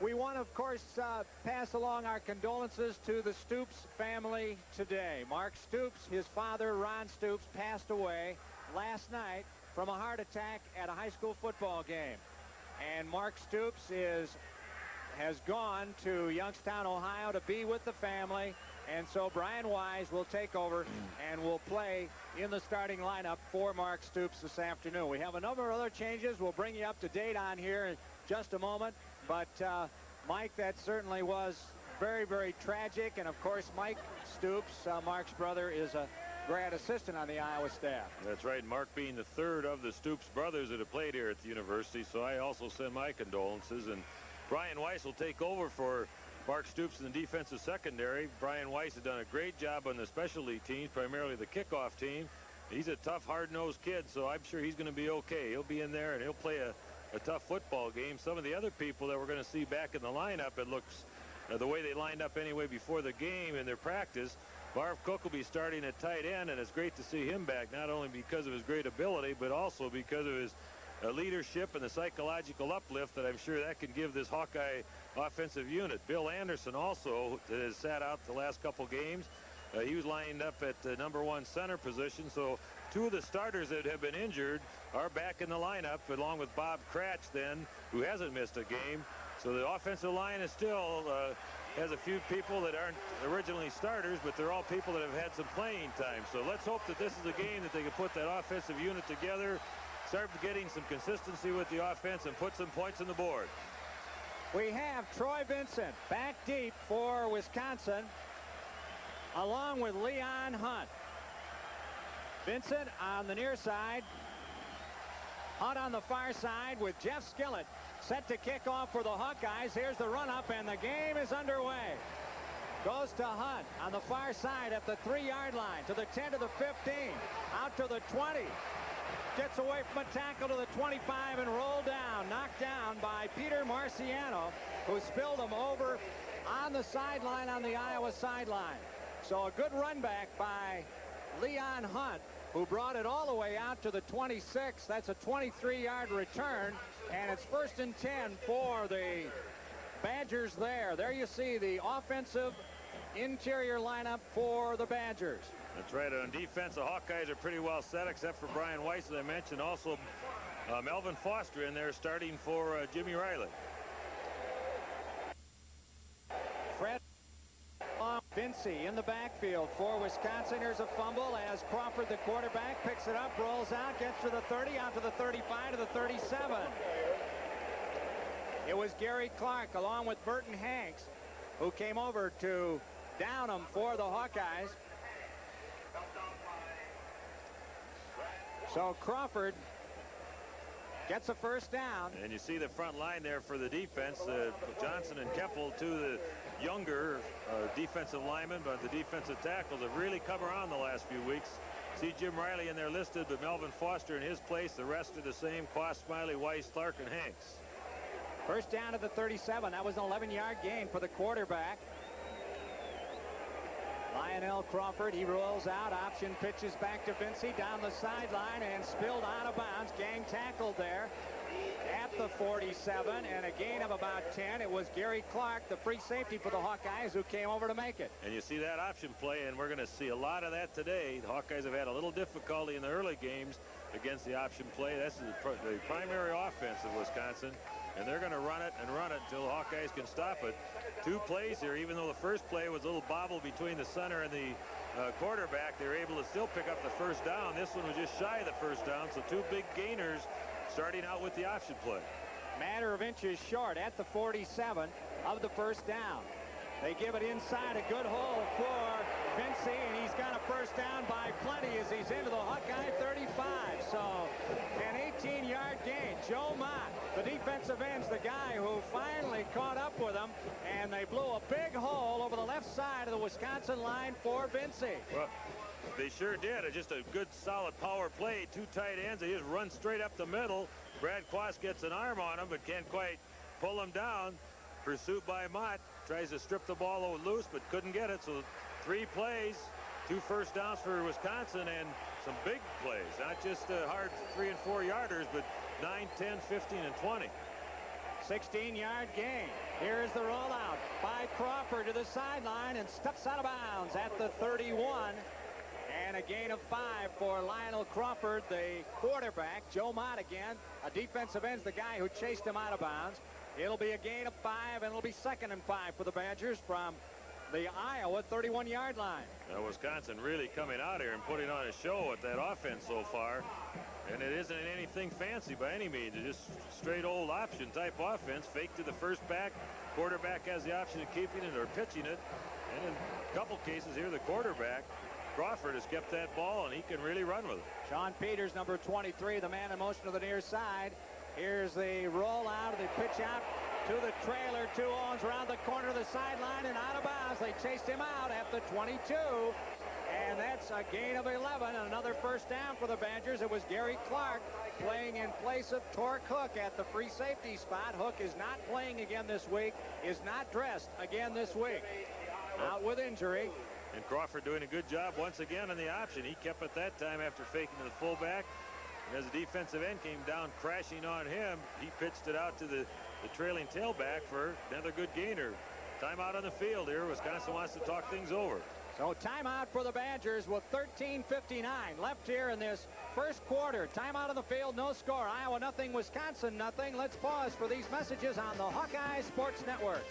We want to, of course, pass along our condolences to the Stoops family today. Mark Stoops, his father, Ron Stoops, passed away last night from a heart attack at a high school football game. And Mark Stoops has gone to Youngstown, Ohio to be with the family. And so Brian Wise will take over and will play in the starting lineup for Mark Stoops this afternoon. We have a number of other changes. We'll bring you up to date on here in just a moment. But, Mike, that certainly was very, very tragic. And, of course, Mike Stoops, Mark's brother, is a grad assistant on the Iowa staff. That's right. Mark being the third of the Stoops brothers that have played here at the university. So I also send my condolences. And Brian Weiss will take over for Mark Stoops in the defensive secondary. Brian Weiss has done a great job on the specialty teams, primarily the kickoff team. He's a tough, hard-nosed kid, so I'm sure he's going to be okay. He'll be in there, and he'll play a tough football game. Some of the other people that we're going to see back in the lineup, it looks the way they lined up anyway before the game in their practice. Marv Cook will be starting at tight end, and it's great to see him back, not only because of his great ability, but also because of his leadership and the psychological uplift that I'm sure that can give this Hawkeye offensive unit. Bill Anderson also has sat out the last couple games. He was lined up at the #1 center position, so two of the starters that have been injured are back in the lineup, along with Bob Cratch then, who hasn't missed a game. So the offensive line is still has a few people that aren't originally starters, but they're all people that have had some playing time. So let's hope that this is a game that they can put that offensive unit together, start getting some consistency with the offense, and put some points on the board. We have Troy Vincent back deep for Wisconsin, along with Leon Hunt. Vincent on the near side. Hunt on the far side with Jeff Skillett set to kick off for the Hawkeyes. Here's the run-up, and the game is underway. Goes to Hunt on the far side at the 3-yard line, to the 10, to the 15, out to the 20. Gets away from a tackle to the 25 and rolled down. Knocked down by Peter Marciano, who spilled him over on the sideline on the Iowa sideline. So a good run back by Leon Hunt, who brought it all the way out to the 26. That's a 23-yard return, and it's 1st and 10 for the Badgers there. There you see the offensive interior lineup for the Badgers. That's right. On defense, the Hawkeyes are pretty well set, except for Brian Weiss, as I mentioned. Also, Melvin Foster in there starting for Jimmy Riley. Fred Vincey in the backfield for Wisconsin. Here's a fumble as Crawford, the quarterback, picks it up, rolls out, gets to the 30, out to the 35, to the 37. It was Gary Clark along with Burton Hanks who came over to down him for the Hawkeyes. So Crawford gets a first down. And you see the front line there for the defense. Johnson and Keppel, two of the younger defensive linemen, but the defensive tackles have really come around the last few weeks. See Jim Riley in there listed, but Melvin Foster in his place. The rest are the same: Quast, Smiley, Weiss, Clark, and Hanks. First down at the 37. That was an 11-yard gain for the quarterback. Lionel Crawford, he rolls out, option pitches back to Vincey down the sideline and spilled out of bounds. Gang tackled there at the 47, and a gain of about 10. It was Gary Clark, the free safety for the Hawkeyes, who came over to make it. And you see that option play, and we're going to see a lot of that today. The Hawkeyes have had a little difficulty in the early games against the option play. That's the primary offense of Wisconsin, and they're going to run it until the Hawkeyes can stop it. Two plays here, even though the first play was a little bobble between the center and the quarterback, they were able to still pick up the first down. This one was just shy of the first down, so two big gainers starting out with the option play. Matter of inches short at the 47 of the first down. They give it inside, a good hole for Vincey, and he's got a first down by plenty as he's into the Hawkeye 35. So an 18-yard gain. Joe Mott, the defensive end's the guy who finally caught up with him, and they blew a big hole over the left side of the Wisconsin line for Vincey. Well, they sure did. Just a good, solid power play. Two tight ends. They just run straight up the middle. Brad Quast gets an arm on him, but can't quite pull him down. Pursuit by Mott. Tries to strip the ball loose, but couldn't get it. So 3 plays, 2 first downs for Wisconsin, and some big plays. Not just hard 3- and 4-yarders, but 9, 10, 15, and 20. 16-yard gain. Here's the rollout by Crawford to the sideline and steps out of bounds at the 31. And a gain of 5 for Lionel Crawford, the quarterback. Joe Mott again, a defensive end's the guy who chased him out of bounds. It'll be a gain of 5, and it'll be 2nd and 5 for the Badgers from the Iowa 31-yard line. Wisconsin really coming out here and putting on a show with that offense so far. And it isn't anything fancy by any means. It's just straight old option type offense. Fake to the first back. Quarterback has the option of keeping it or pitching it. And in a couple cases here, the quarterback, Crawford, has kept that ball, and he can really run with it. Sean Peters, number 23, the man in motion to the near side. Here's the rollout, the pitch out to the trailer. 2 Owens around the corner of the sideline and out of bounds. They chased him out at the 22. And that's a gain of 11. Another first down for the Badgers. It was Gary Clark playing in place of Torque Hook at the free safety spot. Hook is not playing again this week, is not dressed again this week. Out with injury. And Crawford doing a good job once again on the option. He kept it that time after faking to the fullback. And as the defensive end came down crashing on him, he pitched it out to the trailing tailback for another good gainer. Timeout on the field here. Wisconsin wants to talk things over. So timeout for the Badgers with 13:59 left here in this first quarter. Timeout on the field, no score. Iowa nothing, Wisconsin nothing. Let's pause for these messages on the Hawkeye Sports Network.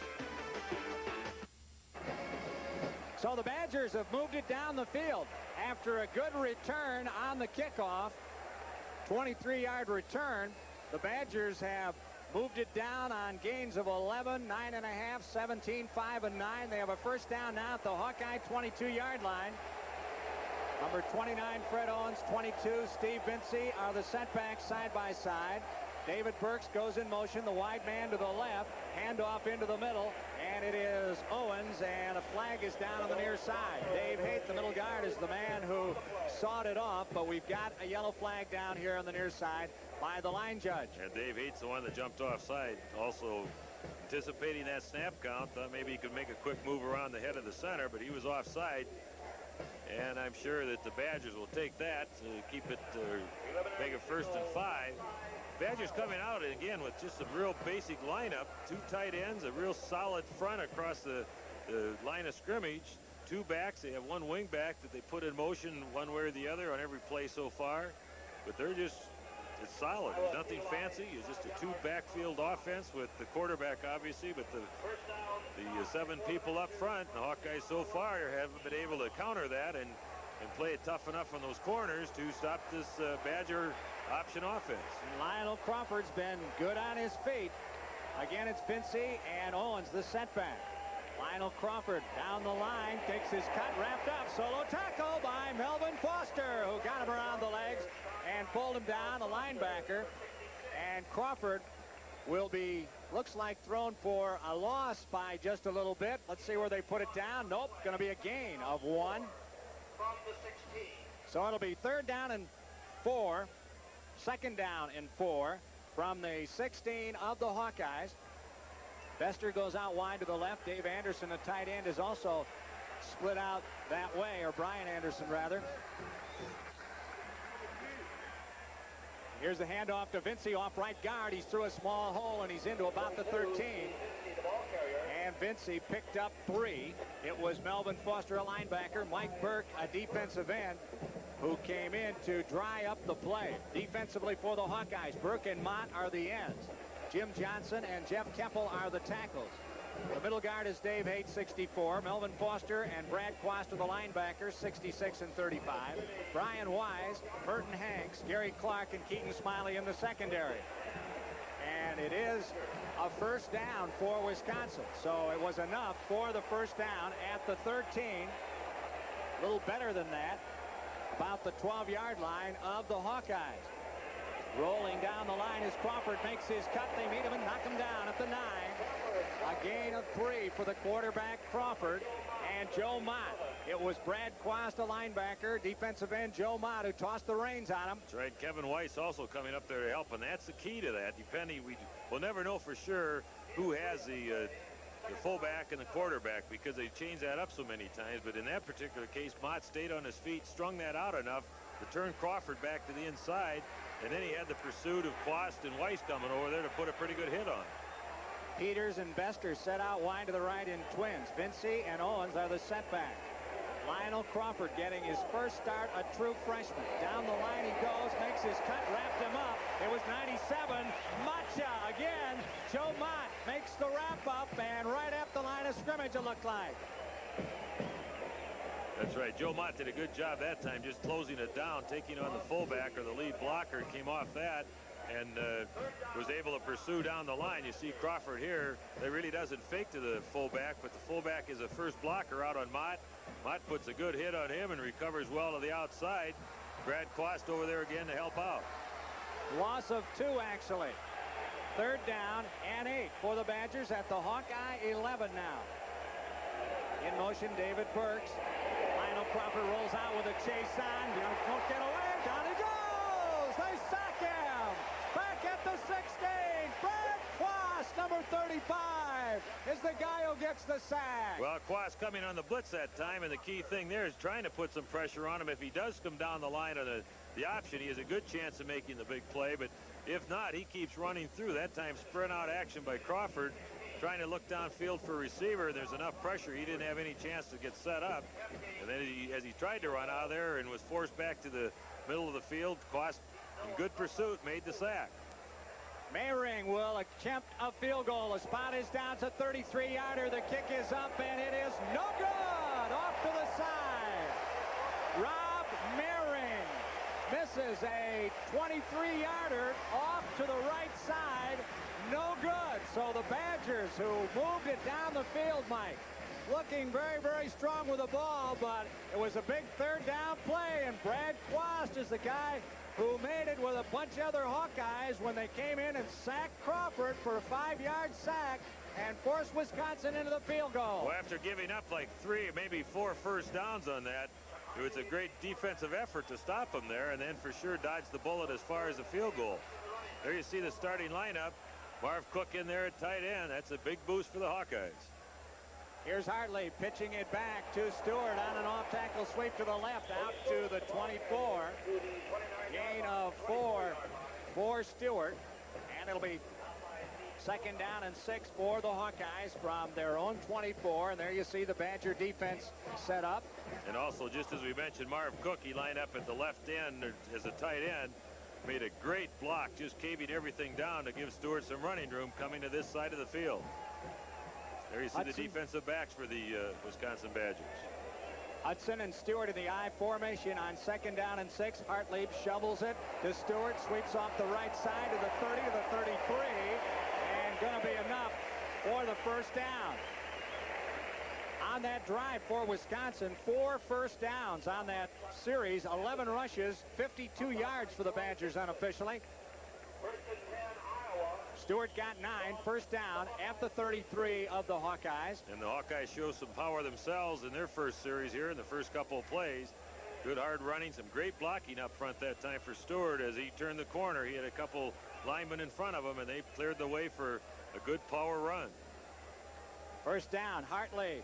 So the Badgers have moved it down the field after a good return on the kickoff. 23-yard return. The Badgers have moved it down on gains of 11, 9.5, 17, 5, and 9. They have a first down now at the Hawkeye 22-yard line. Number 29, Fred Owens, 22, Steve Vincey are the setbacks side by side. David Burks goes in motion, the wide man to the left, handoff into the middle, and it is Owens, and a flag is down on the near side. Dave Haight, the middle guard, is the man who sawed it off, but we've got a yellow flag down here on the near side by the line judge. And Dave Haight's the one that jumped offside, also anticipating that snap count. Thought maybe he could make a quick move around the head of the center, but he was offside. And I'm sure that the Badgers will take that to keep it, make it 1st and 5. Badgers coming out again with just a real basic lineup. 2 tight ends, a real solid front across the line of scrimmage. 2 backs. They have 1 wing back that they put in motion one way or the other on every play so far. But they're just, it's solid. There's nothing fancy. It's just a 2 backfield offense with the quarterback, obviously, but the 7 people up front. The Hawkeyes so far haven't been able to counter that and play it tough enough on those corners to stop this Badger option offense. Lionel Crawford's been good on his feet. Again, it's Vincey and Owens, the setback. Lionel Crawford down the line, takes his cut, wrapped up. Solo tackle by Melvin Foster, who got him around the legs and pulled him down, the linebacker. And Crawford will be, looks like, thrown for a loss by just a little bit. Let's see where they put it down. Nope, going to be a gain of 1. From the 16. So it'll be 3rd down and 4. 2nd down and 4 from the 16 of the Hawkeyes. Bester goes out wide to the left. Dave Anderson, the tight end, is also split out that way, or Brian Anderson, rather. Here's the handoff to Vincey off right guard. He's through a small hole, and he's into about the 13. And Vincey picked up 3. It was Melvin Foster, a linebacker, Mike Burke, a defensive end, who came in to dry up the play. Defensively for the Hawkeyes, Burke and Mott are the ends. Jim Johnson and Jeff Keppel are the tackles. The middle guard is Dave Haight, 64. Melvin Foster and Brad Quast are the linebackers, 66 and 35. Brian Wise, Burton Hanks, Gary Clark, and Keaton Smiley in the secondary. And it is a first down for Wisconsin. So it was enough for the first down at the 13. A little better than that, about the 12-yard line of the Hawkeyes. Rolling down the line as Crawford makes his cut. They meet him and knock him down at the 9. A gain of 3 for the quarterback, Crawford, and Joe Mott. It was Brad Quast, a linebacker, defensive end Joe Mott, who tossed the reins on him. That's right. Kevin Weiss also coming up there to help, and that's the key to that. We'll never know for sure who has the fullback and the quarterback, because they changed that up so many times. But in that particular case, Mott stayed on his feet, strung that out enough to turn Crawford back to the inside, and then he had the pursuit of Quast and Weiss coming over there to put a pretty good hit on. Peters and Bester set out wide to the right in twins. Vincey and Owens are the setback. Lionel Crawford getting his first start, a true freshman. Down the line he goes, makes his cut, wrapped him up. It was 97. Matcha again. Joe Mott makes the wrap up, and right at the line of scrimmage it looked like. That's right. Joe Mott did a good job that time, just closing it down, taking on the fullback or the lead blocker, came off that, and was able to pursue down the line. You see Crawford here, that really doesn't fake to the fullback, but the fullback is a first blocker out on Mott. Mott puts a good hit on him and recovers well to the outside. Brad Quast over there again to help out. Loss of 2, actually. 3rd down and 8 for the Badgers at the Hawkeye 11 now. In motion, David Burks. Lionel Crawford rolls out with a chase on. Won't get away. Down he goes. They sack him. Back at the 16. Brad Quast, number 35, is the guy who gets the sack. Well, Quast coming on the blitz that time, and the key thing there is trying to put some pressure on him. If he does come down the line on the option, he has a good chance of making the big play, but if not, he keeps running through. That time, sprint out action by Crawford, trying to look downfield for a receiver. There's enough pressure. He didn't have any chance to get set up. And then as he tried to run out of there and was forced back to the middle of the field, Quast, in good pursuit, made the sack. Mayring will attempt a field goal. The spot is down to 33-yarder. The kick is up, and it is no good. Off to the side. Rob Mayring misses a 23-yarder off to the right side. No good. So the Badgers, who moved it down the field, Mike, looking very, very strong with the ball, but it was a big 3rd down play, and Brad Quast is the guy who made it with a bunch of other Hawkeyes when they came in and sacked Crawford for a 5-yard sack and forced Wisconsin into the field goal. Well, after giving up like 3, maybe 4 first downs on that, it was a great defensive effort to stop him there, and then for sure dodged the bullet as far as the field goal. There you see the starting lineup. Marv Cook in there at tight end. That's a big boost for the Hawkeyes. Here's Hartley pitching it back to Stewart on an off-tackle sweep to the left, out to the 24. Gain of 4 for Stewart, and it'll be 2nd down and 6 for the Hawkeyes from their own 24. And there you see the Badger defense set up. And also, just as we mentioned, Marv Cook, he lined up at the left end as a tight end. Made a great block, just caving everything down to give Stewart some running room coming to this side of the field. There you see the defensive backs for the Wisconsin Badgers. Hudson and Stewart in the I formation on 2nd down and 6. Hartley shovels it to Stewart, sweeps off the right side to the 30 to the 33, and going to be enough for the 1st down. On that drive for Wisconsin, 4 first downs on that series, 11 rushes, 52 yards for the Badgers unofficially. Stewart got 9, 1st down at the 33 of the Hawkeyes. And the Hawkeyes show some power themselves in their first series here in the first couple of plays. Good hard running, some great blocking up front that time for Stewart as he turned the corner. He had a couple linemen in front of him, and they cleared the way for a good power run. 1st down, Hartley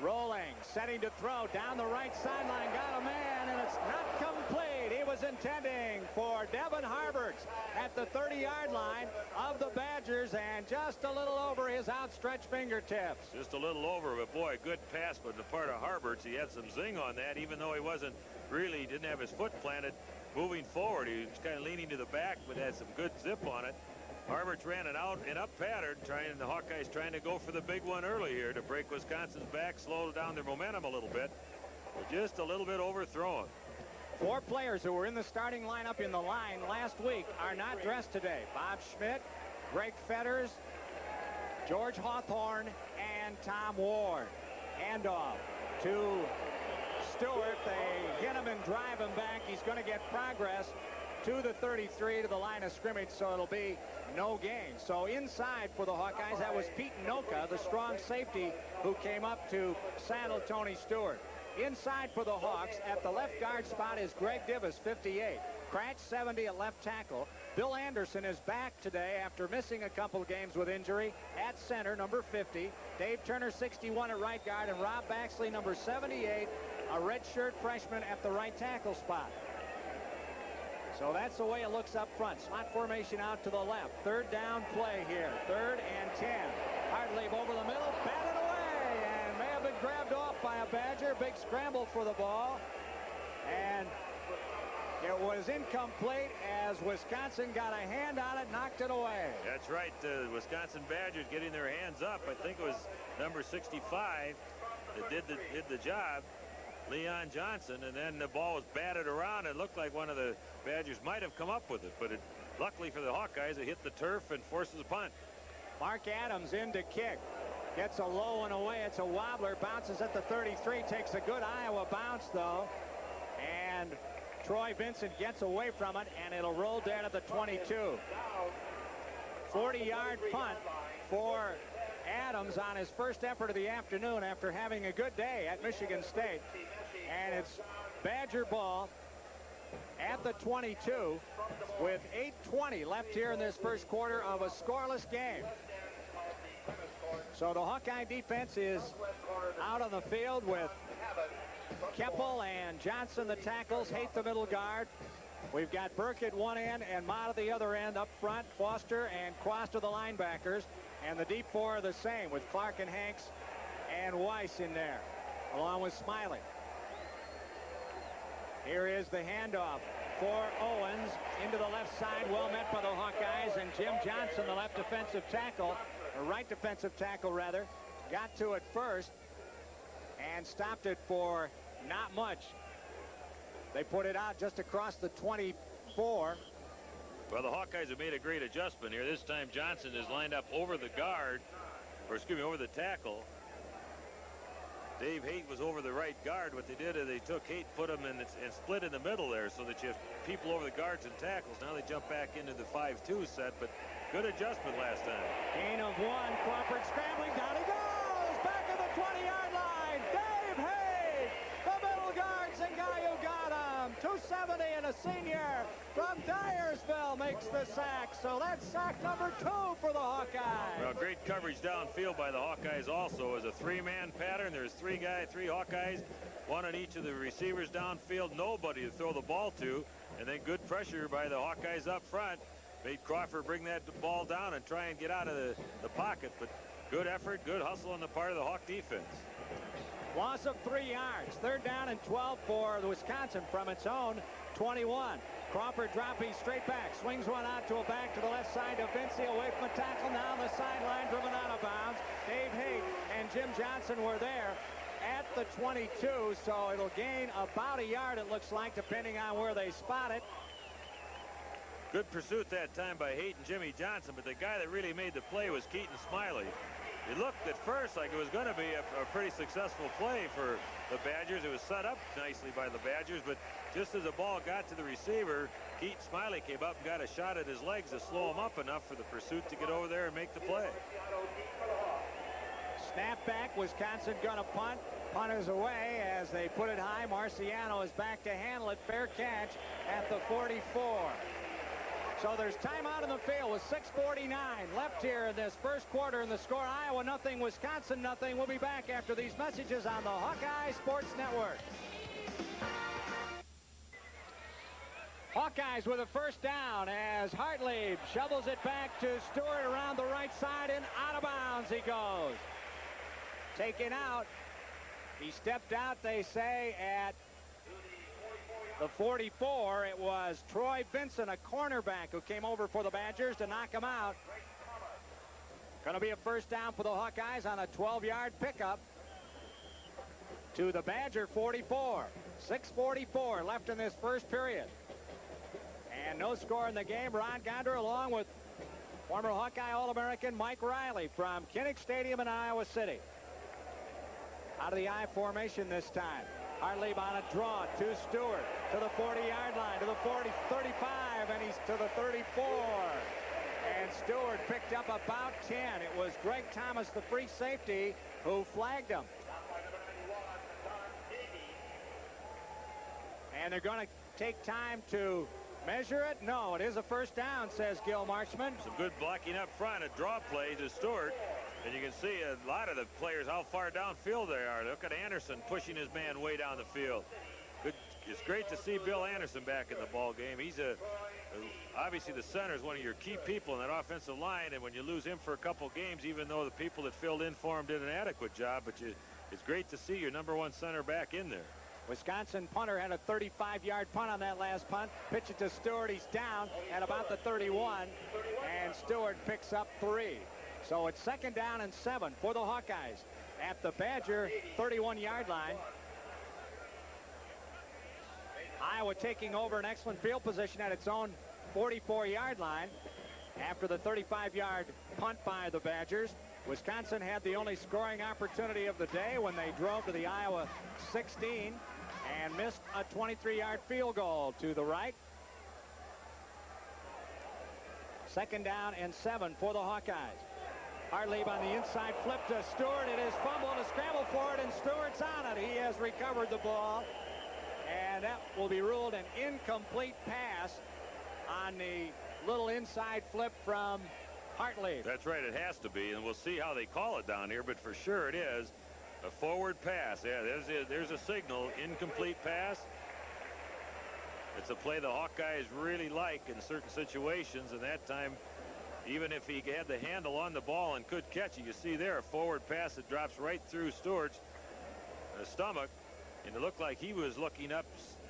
rolling, setting to throw down the right sideline, got a man, and it's not complete. He was intending for Devin Harberts at the 30-yard line of the Badgers, and just a little over his outstretched fingertips. Just a little over, but boy, good pass, but the part of Harberts, he had some zing on that, even though he wasn't really, didn't have his foot planted moving forward. He was kind of leaning to the back, but had some good zip on it. Harberts ran it out and up pattern, the Hawkeyes trying to go for the big one early here to break Wisconsin's back, slow down their momentum a little bit. But just a little bit overthrown. 4 players who were in the starting lineup in the line last week are not dressed today. Bob Schmidt, Greg Fetters, George Hawthorne, and Tom Ward. Handoff to Stewart. They hit him and drive him back. He's going to get progress to the 33 to the line of scrimmage, so it'll be no gain. So inside for the Hawkeyes, that was Pete Noka, the strong safety who came up to saddle Tony Stewart. Inside for the Hawks at the left guard spot is Greg Divis, 58. Cratch, 70 at left tackle. Bill Anderson is back today after missing a couple games with injury at center, number 50. Dave Turner, 61 at right guard, and Rob Baxley, number 78, a redshirt freshman at the right tackle spot. So that's the way it looks up front. Slot formation out to the left. 3rd down play here. 3rd and 10. Hartley over the middle, batted away, and may have been grabbed off by a Badger. Big scramble for the ball, and it was incomplete as Wisconsin got a hand on it, knocked it away. That's right. The Wisconsin Badgers getting their hands up. I think it was number 65 that did the job, Leon Johnson, and then the ball was batted around. It looked like one of the Badgers might have come up with it, but luckily for the Hawkeyes, it hit the turf and forces a punt. Mark Adams in to kick. Gets a low and away. It's a wobbler. Bounces at the 33. Takes a good Iowa bounce, though. And Troy Vincent gets away from it, and it'll roll down at the 22. 40-yard punt for Adams on his first effort of the afternoon after having a good day at Michigan State. And it's Badger ball at the 22 with 8:20 left here in this first quarter of a scoreless game. So the Hawkeye defense is out on the field with Keppel and Johnson the tackles, Haight the middle guard. We've got Burke at one end and Mott at the other end. Up front, Foster and Quast the linebackers. And the deep four are the same with Clark and Hanks and Weiss in there, along with Smiley. Here is the handoff for Owens into the left side, well met by the Hawkeyes, and Jim Johnson, the left defensive tackle, or right defensive tackle rather, got to it first and stopped it for not much. They put it out just across the 24. Well, the Hawkeyes have made a great adjustment here. This time Johnson is lined up over the guard, or excuse me, over the tackle. Dave Haight was over the right guard. What they did is they took Haight, put him in and split in the middle there so that you have people over the guards and tackles. Now they jump back into the 5-2 set, but good adjustment last time. Gain of one. Crawford scrambling. Down he goes. Back at the 20-yard line. Dave Haight, the middle guard, and guy who got him. 270 and a senior from Dyersville makes the sack. So that's sack number 2 for the Hawkeyes. Well, great coverage downfield by the Hawkeyes also. As a three-man pattern, there's three Hawkeyes, one on each of the receivers downfield, nobody to throw the ball to, and then good pressure by the Hawkeyes up front made Crawford bring that ball down and try and get out of the pocket. But good effort, good hustle on the part of the Hawk defense. Loss of 3 yards. 3rd down and 12 for the Wisconsin from its own 21. Crawford dropping straight back, swings one out to a back to the left side to Vinci, away from the tackle, now on the sideline, driven out of bounds. Dave Haight and Jim Johnson were there at the 22, so it'll gain about a yard, it looks like, depending on where they spot it. Good pursuit that time by Haight and Jimmy Johnson, but the guy that really made the play was Keaton Smiley. It looked at first like it was going to be a pretty successful play for the Badgers. It was set up nicely by the Badgers, but just as the ball got to the receiver, Keaton Smiley came up and got a shot at his legs to slow him up enough for the pursuit to get over there and make the play. Snap back, Wisconsin gonna punt. Punters away as they put it high. Marciano is back to handle it. Fair catch at the 44. So there's timeout in the field with 6:49 left here in this first quarter, and the score Iowa nothing, Wisconsin nothing. We'll be back after these messages on the Hawkeye Sports Network. Hawkeyes with a first down as Hartley shovels it back to Stewart around the right side, and out of bounds he goes. Taken out. He stepped out, they say, at the 44. It was Troy Vincent, a cornerback, who came over for the Badgers to knock him out. Going to be a first down for the Hawkeyes on a 12-yard pickup to the Badger 44. 6:44 left in this first period. And no score in the game. Ron Gonder along with former Hawkeye All-American Mike Riley from Kinnick Stadium in Iowa City. Out of the I formation this time. Hartley on a draw to Stewart, to the 40-yard line, to the 35, and he's to the 34. And Stewart picked up about 10. It was Greg Thomas, the free safety, who flagged him. And they're going to take time to measure it. No, it is a first down, says Gil Marchman. Some good blocking up front, a draw play to Stewart. And you can see a lot of the players how far downfield they are. Look at Anderson pushing his man way down the field. Good. It's great to see Bill Anderson back in the ball game. He's a obviously the center is one of your key people in that offensive line, and when you lose him for a couple games, even though the people that filled in for him did an adequate job, but it's great to see your #1 center back in there. Wisconsin punter had a 35-yard punt on that last punt. Pitch it to Stewart. He's down at about the 31, and Stewart picks up 3. So it's 2nd down and 7 for the Hawkeyes at the Badger 31-yard line. Iowa taking over an excellent field position at its own 44-yard line after the 35-yard punt by the Badgers. Wisconsin had the only scoring opportunity of the day when they drove to the Iowa 16 and missed a 23-yard field goal to the right. 2nd down and 7 for the Hawkeyes. Hartlieb on the inside, flip to Stewart. It is fumbled, a scramble for it, and Stewart's on it. He has recovered the ball, and that will be ruled an incomplete pass on the little inside flip from Hartlieb. That's right, it has to be, and we'll see how they call it down here, but for sure it is a forward pass. Yeah, there's a signal, incomplete pass. It's a play the Hawkeyes really like in certain situations, and that time, even if he had the handle on the ball and could catch it, you see there a forward pass that drops right through Stewart's stomach, and it looked like he was looking up,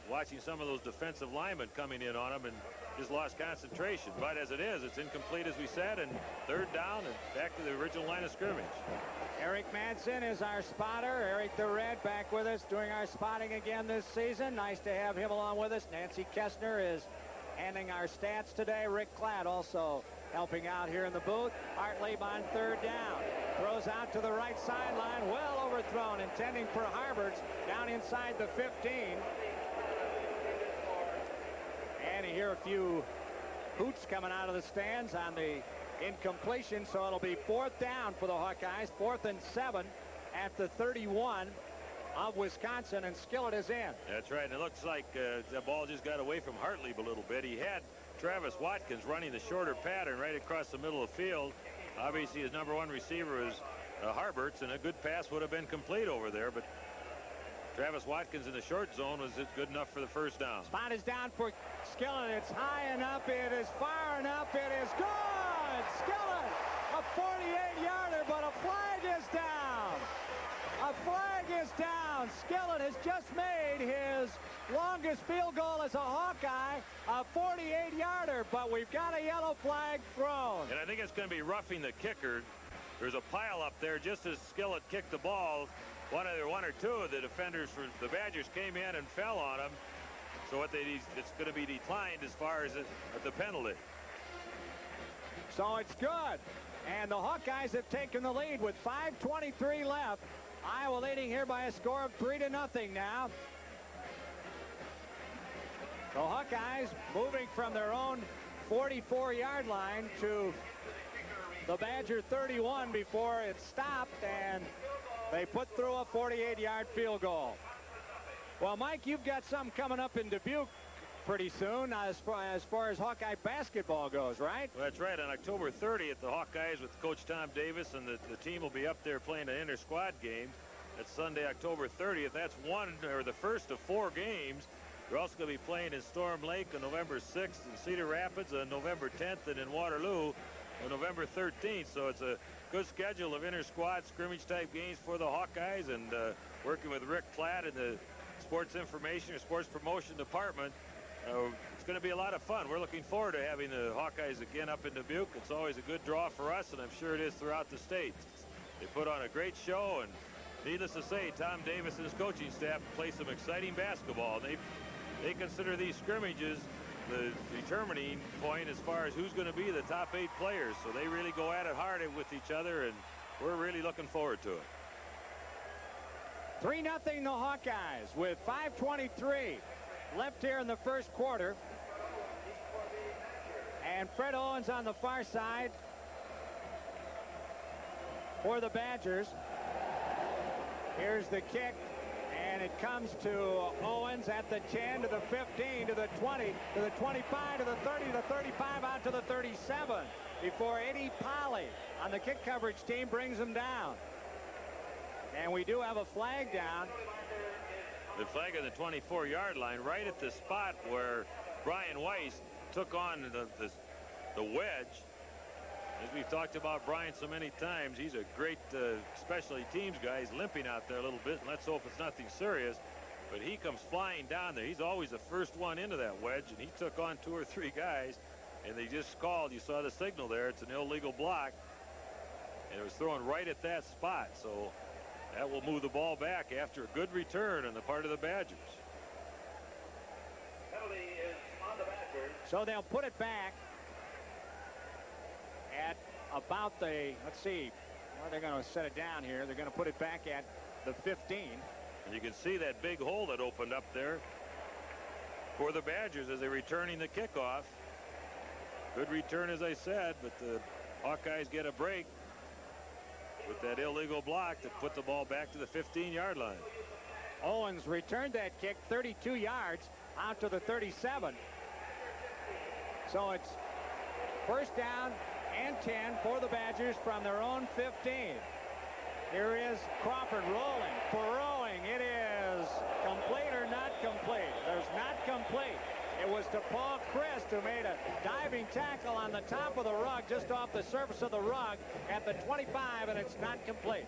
watching some of those defensive linemen coming in on him, and just lost concentration. But as it is, it's incomplete, as we said, and 3rd down and back to the original line of scrimmage. Eric Madsen is our spotter. Eric the Red back with us doing our spotting again this season. Nice to have him along with us. Nancy Kessner is handing our stats today. Rick Klatt also helping out here in the booth. Hartlieb on 3rd down. Throws out to the right sideline. Well overthrown, intending for Harberts down inside the 15. And you hear a few hoots coming out of the stands on the incompletion, so it'll be 4th down for the Hawkeyes. 4th and 7 at the 31 of Wisconsin, and Skillett is in. That's right, and it looks like the ball just got away from Hartlieb a little bit. He had Travis Watkins running the shorter pattern right across the middle of the field. Obviously his #1 receiver is Harberts, and a good pass would have been complete over there, but Travis Watkins in the short zone was good enough for the 1st down. Spot is down for Skillett. It's high enough. It is far enough. It is good. Skillett, a 48-yarder, but a flag is down. A flag is down. Skillett has just made his longest field goal as a Hawkeye, a 48-yarder, but we've got a yellow flag thrown. And I think it's going to be roughing the kicker. There's a pile up there just as Skillett kicked the ball. One or two of the defenders for the Badgers came in and fell on him. So it's going to be declined as far as the penalty. So it's good. And the Hawkeyes have taken the lead with 5:23 left. Iowa leading here by a score of 3-0 now. The Hawkeyes moving from their own 44-yard line to the Badger 31 before it stopped, and they put through a 48-yard field goal. Well, Mike, you've got something coming up in Dubuque pretty soon as far as Hawkeye basketball goes, right? Well, that's right. On October 30th, the Hawkeyes with Coach Tom Davis and the team will be up there playing an inter-squad game. That's Sunday, October 30th. That's the first of 4 games. They're also going to be playing in Storm Lake on November 6th, in Cedar Rapids on November 10th, and in Waterloo on November 13th. So it's a good schedule of inter-squad scrimmage-type games for the Hawkeyes, and working with Rick Klatt in the sports information or sports promotion department. It's going to be a lot of fun. We're looking forward to having the Hawkeyes again up in Dubuque. It's always a good draw for us, and I'm sure it is throughout the state. They put on a great show, and needless to say, Tom Davis and his coaching staff play some exciting basketball. They consider these scrimmages the determining point as far as who's going to be the top 8 players. So they really go at it hard with each other, and we're really looking forward to it. 3-0 the Hawkeyes with 5:23 left here in the first quarter. And Fred Owens on the far side for the Badgers. Here's the kick, and it comes to Owens at the 10, to the 15, to the 20, to the 25, to the 30, to the 35, out to the 37 before Eddie Polly on the kick coverage team brings him down. And we do have a flag down. The flag on the 24-yard line, right at the spot where Brian Weiss took on the wedge. As we've talked about Brian so many times, he's a great specialty teams guy. He's limping out there a little bit, and let's hope it's nothing serious. But he comes flying down there. He's always the first one into that wedge, and he took on 2 or 3 guys, and they just called. You saw the signal there. It's an illegal block, and it was thrown right at that spot. So that will move the ball back after a good return on the part of the Badgers. Penalty is on the Badgers. So they'll put it back at about the, let's see, well, they're going to set it down here. They're going to put it back at the 15. And you can see that big hole that opened up there for the Badgers as they're returning the kickoff. Good return, as I said, but the Hawkeyes get a break with that illegal block to put the ball back to the 15-yard line. Owens returned that kick 32 yards out to the 37. So it's first down and 10 for the Badgers from their own 15. Here is Crawford rolling, throwing. It is complete or not complete? There's not complete. It was to Paul Christ, who made a diving tackle on the top of the rug, just off the surface of the rug at the 25, and it's not complete.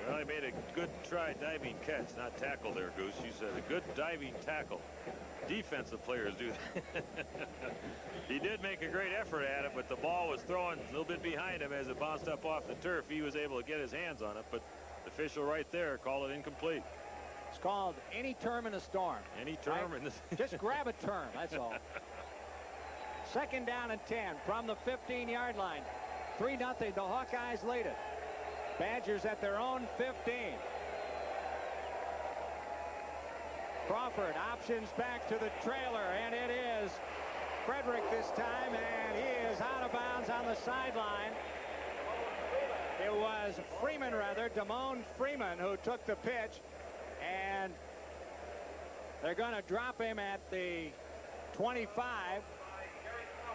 Well, he made a good try diving catch, not tackle there, Goose. You said a good diving tackle. Defensive players do that. He did make a great effort at it, but the ball was thrown a little bit behind him as it bounced up off the turf. He was able to get his hands on it, but the official right there called it incomplete. It's called any term in a storm. Any term in this. Just grab a term, that's all. Second down and 10 from the 15-yard line. 3-0, the Hawkeyes lead it. Badgers at their own 15. Crawford options back to the trailer, and it is Frederick this time, and he is out of bounds on the sideline. It was Freeman, rather, Damone Freeman, who took the pitch, and they're going to drop him at the 25.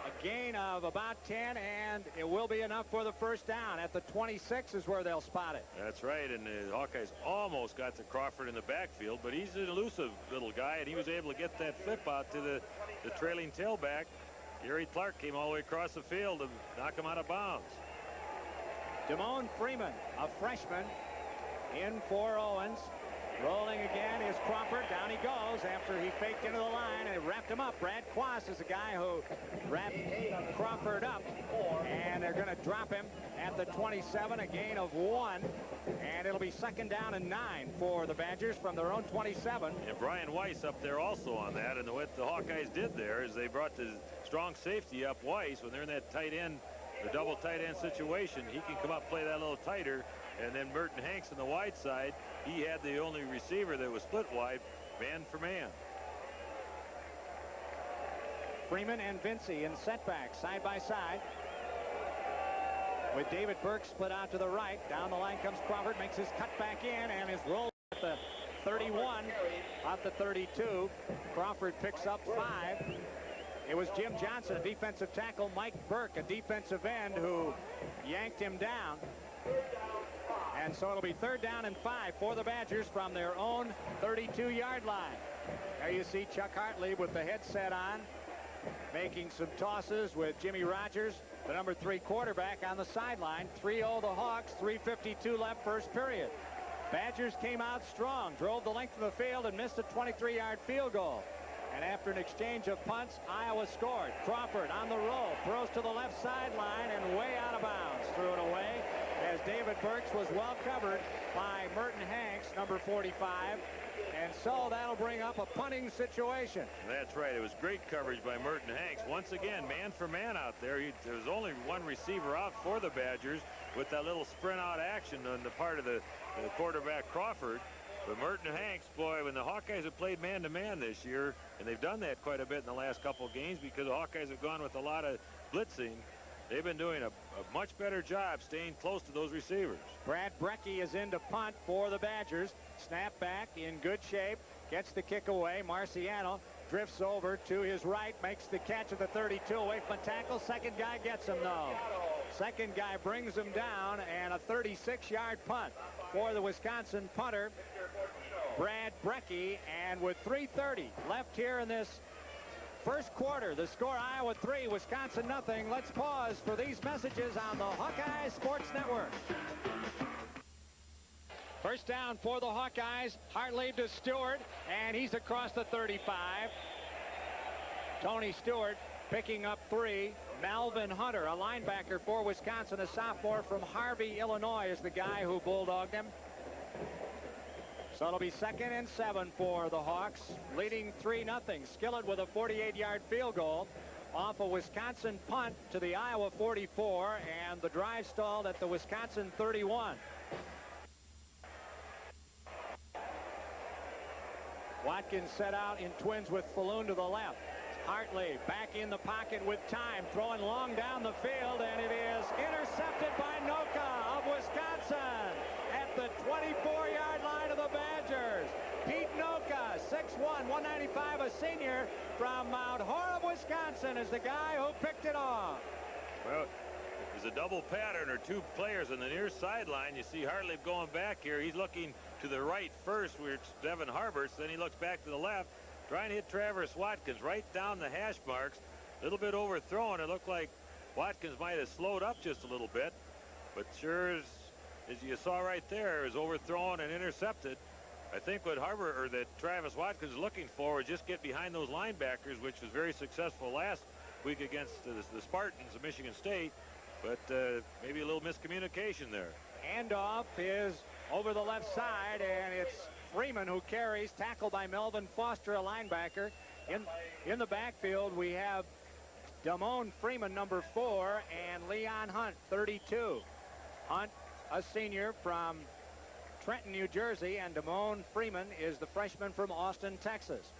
A gain of about 10, and it will be enough for the first down. At the 26 is where they'll spot it. That's right, and the Hawkeyes almost got to Crawford in the backfield, but he's an elusive little guy, and he was able to get that flip out to the trailing tailback. Gary Clark came all the way across the field to knock him out of bounds. Damone Freeman, a freshman, in for Owens. Rolling again is Crawford. Down he goes after he faked into the line and wrapped him up. Brad Quast is the guy who wrapped Crawford up. And they're going to drop him at the 27, a gain of 1. And it'll be second down and 9 for the Badgers from their own 27. And Brian Weiss up there also on that. And what the Hawkeyes did there is they brought the strong safety up Weiss when they're in that tight end, the double tight end situation. He can come up, play that a little tighter. And then Merton Hanks on the wide side, he had the only receiver that was split wide, man for man. Freeman and Vincey in setback, side by side. With David Burke split out to the right. Down the line comes Crawford, makes his cut back in, and is rolled at the 31, at the 32. Crawford picks up 5. It was Jim Johnson, a defensive tackle, Mike Burke, a defensive end, who yanked him down. And so it'll be third down and 5 for the Badgers from their own 32-yard line. There you see Chuck Hartley with the headset on, making some tosses with Jimmy Rogers, the number 3 quarterback, on the sideline. 3-0 the Hawks, 3:52 left first period. Badgers came out strong, drove the length of the field, and missed a 23-yard field goal. And after an exchange of punts, Iowa scored. Crawford on the roll, throws to the left sideline and way out of bounds. Threw it away as David Burks was well covered by Merton Hanks, number 45. And so that'll bring up a punting situation. That's right. It was great coverage by Merton Hanks. Once again, man for man out there. There was only one receiver out for the Badgers with that little sprint out action on the part of the quarterback Crawford. But Merton Hanks, boy, when the Hawkeyes have played man-to-man this year, and they've done that quite a bit in the last couple of games because the Hawkeyes have gone with a lot of blitzing, they've been doing a much better job staying close to those receivers. Brad Brecky is in to punt for the Badgers. Snap back in good shape. Gets the kick away. Marciano drifts over to his right. Makes the catch at the 32 away from a tackle. Second guy gets him, though. Second guy brings him down, and a 36-yard punt for the Wisconsin punter, Brad Brecky. And with 3:30 left here in this first quarter. The score, Iowa 3, Wisconsin nothing. Let's pause for these messages on the Hawkeye Sports Network. First down for the Hawkeyes. Hartlieb to Stewart, and he's across the 35. Tony Stewart picking up 3. Melvin Hunter, a linebacker for Wisconsin, a sophomore from Harvey, Illinois, is the guy who bulldogged him. So it'll be 2nd and 7 for the Hawks, leading 3-0. Skillett with a 48-yard field goal off a Wisconsin punt to the Iowa 44, and the drive stalled at the Wisconsin 31. Watkins set out in twins with Falloon to the left. Hartley back in the pocket with time, throwing long down the field, and it is intercepted by Noka of Wisconsin at the 24-yard line of the Badgers. Pete Noka, 6'1", 195, a senior from Mount Horeb, Wisconsin, is the guy who picked it off. Well, there's a double pattern or 2 players on the near sideline. You see Hartley going back here. He's looking to the right first, where it's Devin Harberts. Then he looks back to the left, trying to hit Travis Watkins right down the hash marks. A little bit overthrown. It looked like Watkins might have slowed up just a little bit, but sure as you saw right there, is overthrown and intercepted. I think what Travis Watkins is looking for is just get behind those linebackers, which was very successful last week against the Spartans of Michigan State, but maybe a little miscommunication there. Handoff is over the left side, and it's Freeman who carries, tackled by Melvin Foster, a linebacker. In the backfield, we have Damone Freeman, number 4, and Leon Hunt, 32. Hunt, a senior from Trenton, New Jersey, and Damone Freeman is the freshman from Austin, Texas.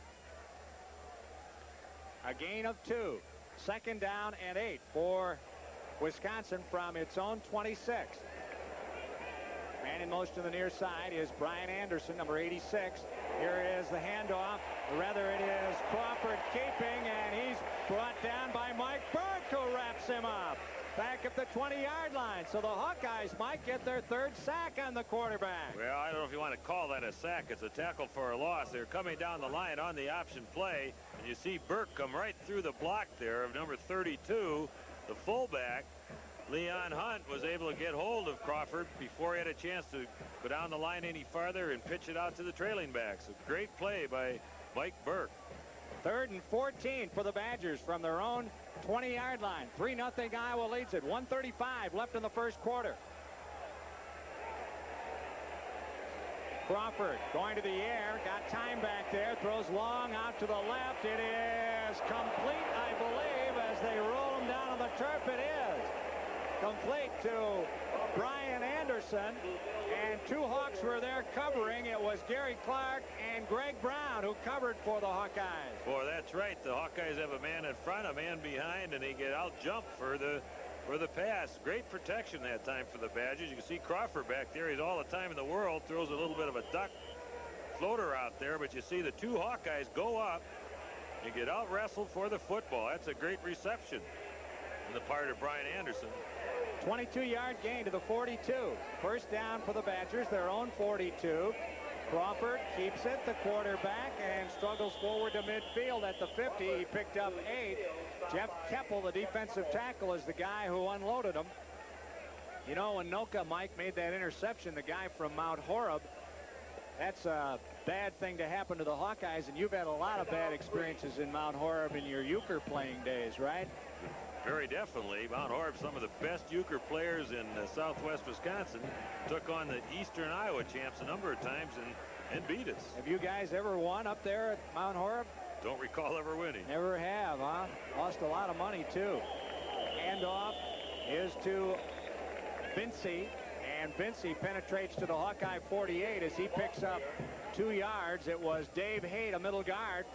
A gain of 2. 2nd down and 8 for Wisconsin from its own 26. Man in motion to the near side is Brian Anderson, number 86. Here is the handoff. Rather, it is Crawford keeping, and he's brought down by Mike Burke, who wraps him up back at the 20-yard line. So the Hawkeyes might get their 3rd sack on the quarterback. Well, I don't know if you want to call that a sack. It's a tackle for a loss. They're coming down the line on the option play, and you see Burke come right through the block there of number 32, the fullback. Leon Hunt was able to get hold of Crawford before he had a chance to go down the line any farther and pitch it out to the trailing backs. A great play by Mike Burke. 3rd and 14 for the Badgers from their own 20-yard line. 3-0 Iowa leads it. 1:35 left in the first quarter. Crawford going to the air, got time back there, throws long out to the left. It is complete, I believe, as they roll him down on the turf. It is complete to Brian Anderson, and 2 Hawks were there covering. It was Gary Clark and Greg Brown who covered for the Hawkeyes. Boy, that's right. The Hawkeyes have a man in front, a man behind, and they get out jumped for the pass. Great protection that time for the Badgers. You can see Crawford back there. He's all the time in the world, throws a little bit of a duck floater out there, but you see the 2 Hawkeyes go up and get out wrestled for the football. That's a great reception on the part of Brian Anderson. 22-yard gain to the 42. First down for the Badgers, their own 42. Crawford keeps it, the quarterback, and struggles forward to midfield at the 50. He picked up 8. Jeff Keppel, the defensive tackle, is the guy who unloaded him. You know, when Noka, Mike, made that interception, the guy from Mount Horeb, that's a bad thing to happen to the Hawkeyes, and you've had a lot of bad experiences in Mount Horeb in your euchre playing days, right? Very definitely. Mount Horeb, some of the best euchre players in southwest Wisconsin, took on the Eastern Iowa champs a number of times and beat us. Have you guys ever won up there at Mount Horeb? Don't recall ever winning. Never have, huh? Lost a lot of money, too. Handoff is to Vincey, and Vincey penetrates to the Hawkeye 48 as he picks up 2 yards. It was Dave Haight, a middle guard,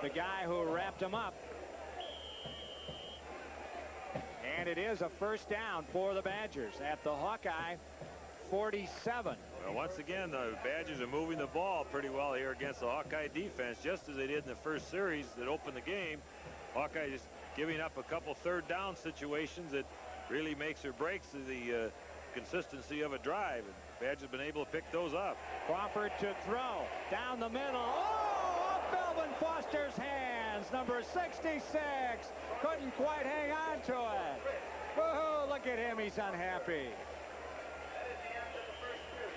the guy who wrapped him up. And it is a first down for the Badgers at the Hawkeye 47. Well, once again, the Badgers are moving the ball pretty well here against the Hawkeye defense, just as they did in the first series that opened the game. Hawkeye is giving up a couple 3rd down situations that really makes or breaks the consistency of a drive. And Badgers have been able to pick those up. Crawford to throw down the middle. Oh, off Melvin Foster's hand. hands. Number 66 couldn't quite hang on to it. Woohoo, look at him, he's unhappy.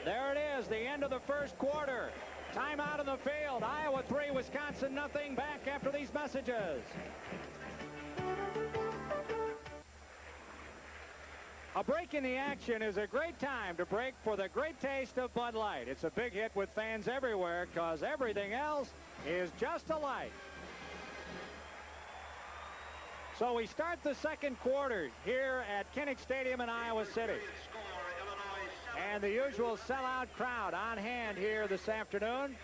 There it is, the end of the first quarter. Timeout in the field. Iowa 3, Wisconsin nothing. Back after these messages. A break in the action is a great time to break for the great taste of Bud Light. It's a big hit with fans everywhere because everything else is just alike. So we start the second quarter here at Kinnick Stadium in Iowa City. And the usual sellout crowd on hand here this afternoon.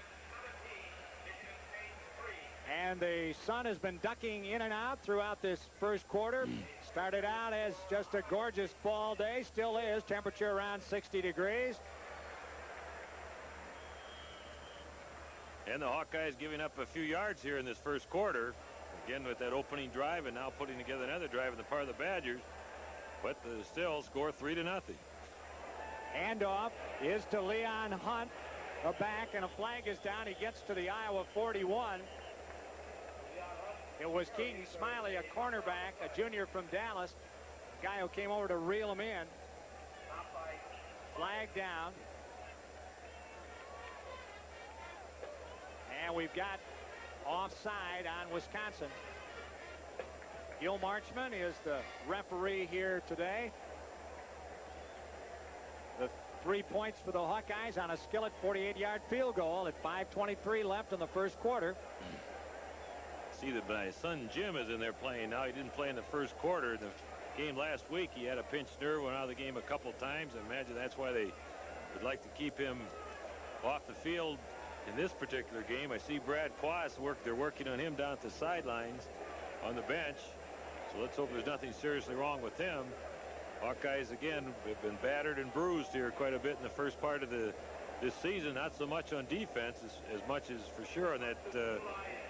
And the sun has been ducking in and out throughout this first quarter. Started out as just a gorgeous fall day. Still is. Temperature around 60 degrees. And the Hawkeyes giving up a few yards here in this first quarter. Again with that opening drive and now putting together another drive on the part of the Badgers. But still score 3-0. Handoff is to Leon Hunt, a back, and a flag is down. He gets to the Iowa 41. It was Keaton Smiley, a cornerback, a junior from Dallas, a guy who came over to reel him in. Flag down. And we've got offside on Wisconsin. Gil Marchman is the referee here today. The 3 points for the Hawkeyes on a Skillett 48-yard field goal at 5:23 left in the first quarter. See that my son Jim is in there playing now. He didn't play in the first quarter. In the game last week, he had a pinched nerve, went out of the game a couple times. I imagine that's why they would like to keep him off the field in this particular game. I see Brad Quas they're working on him down at the sidelines on the bench. So let's hope there's nothing seriously wrong with him. Hawkeyes again have been battered and bruised here quite a bit in the first part of this season. Not so much on defense as much as for sure on that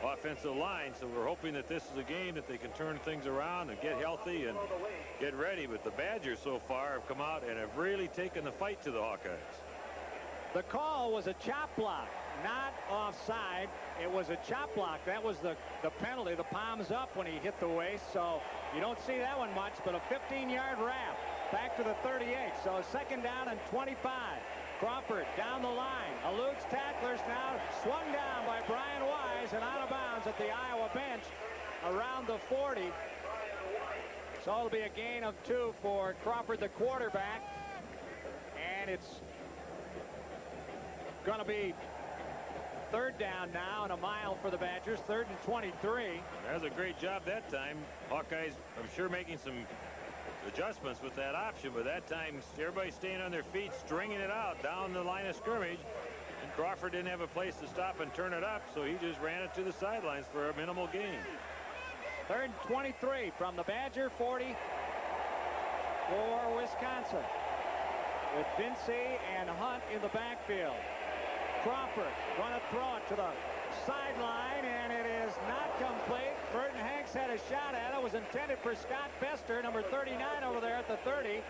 offensive line. So we're hoping that this is a game that they can turn things around and get healthy and get ready. But the Badgers so far have come out and have really taken the fight to the Hawkeyes. The call was a chop block, not offside. It was a chop block. That was the penalty. The palms up when he hit the waist. So you don't see that one much, but a 15-yard wrap back to the 38. So second down and 25. Crawford down the line, eludes tacklers, now swung down by Brian Wise and out of bounds at the Iowa bench around the 40. So it'll be a gain of 2 for Crawford, the quarterback, and it's going to be third down now and a mile for the Badgers. 3rd and 23. That was a great job that time. Hawkeyes, I'm sure, making some adjustments with that option, but that time everybody staying on their feet, stringing it out down the line of scrimmage, and Crawford didn't have a place to stop and turn it up, so he just ran it to the sidelines for a minimal gain. 3rd and 23 from the Badger 40 for Wisconsin, with Vincey and Hunt in the backfield. Crawford going to throw it to the sideline, and it is not complete. Burton Hanks had a shot at it. It was intended for Scott Bester, number 39 over there at the 30.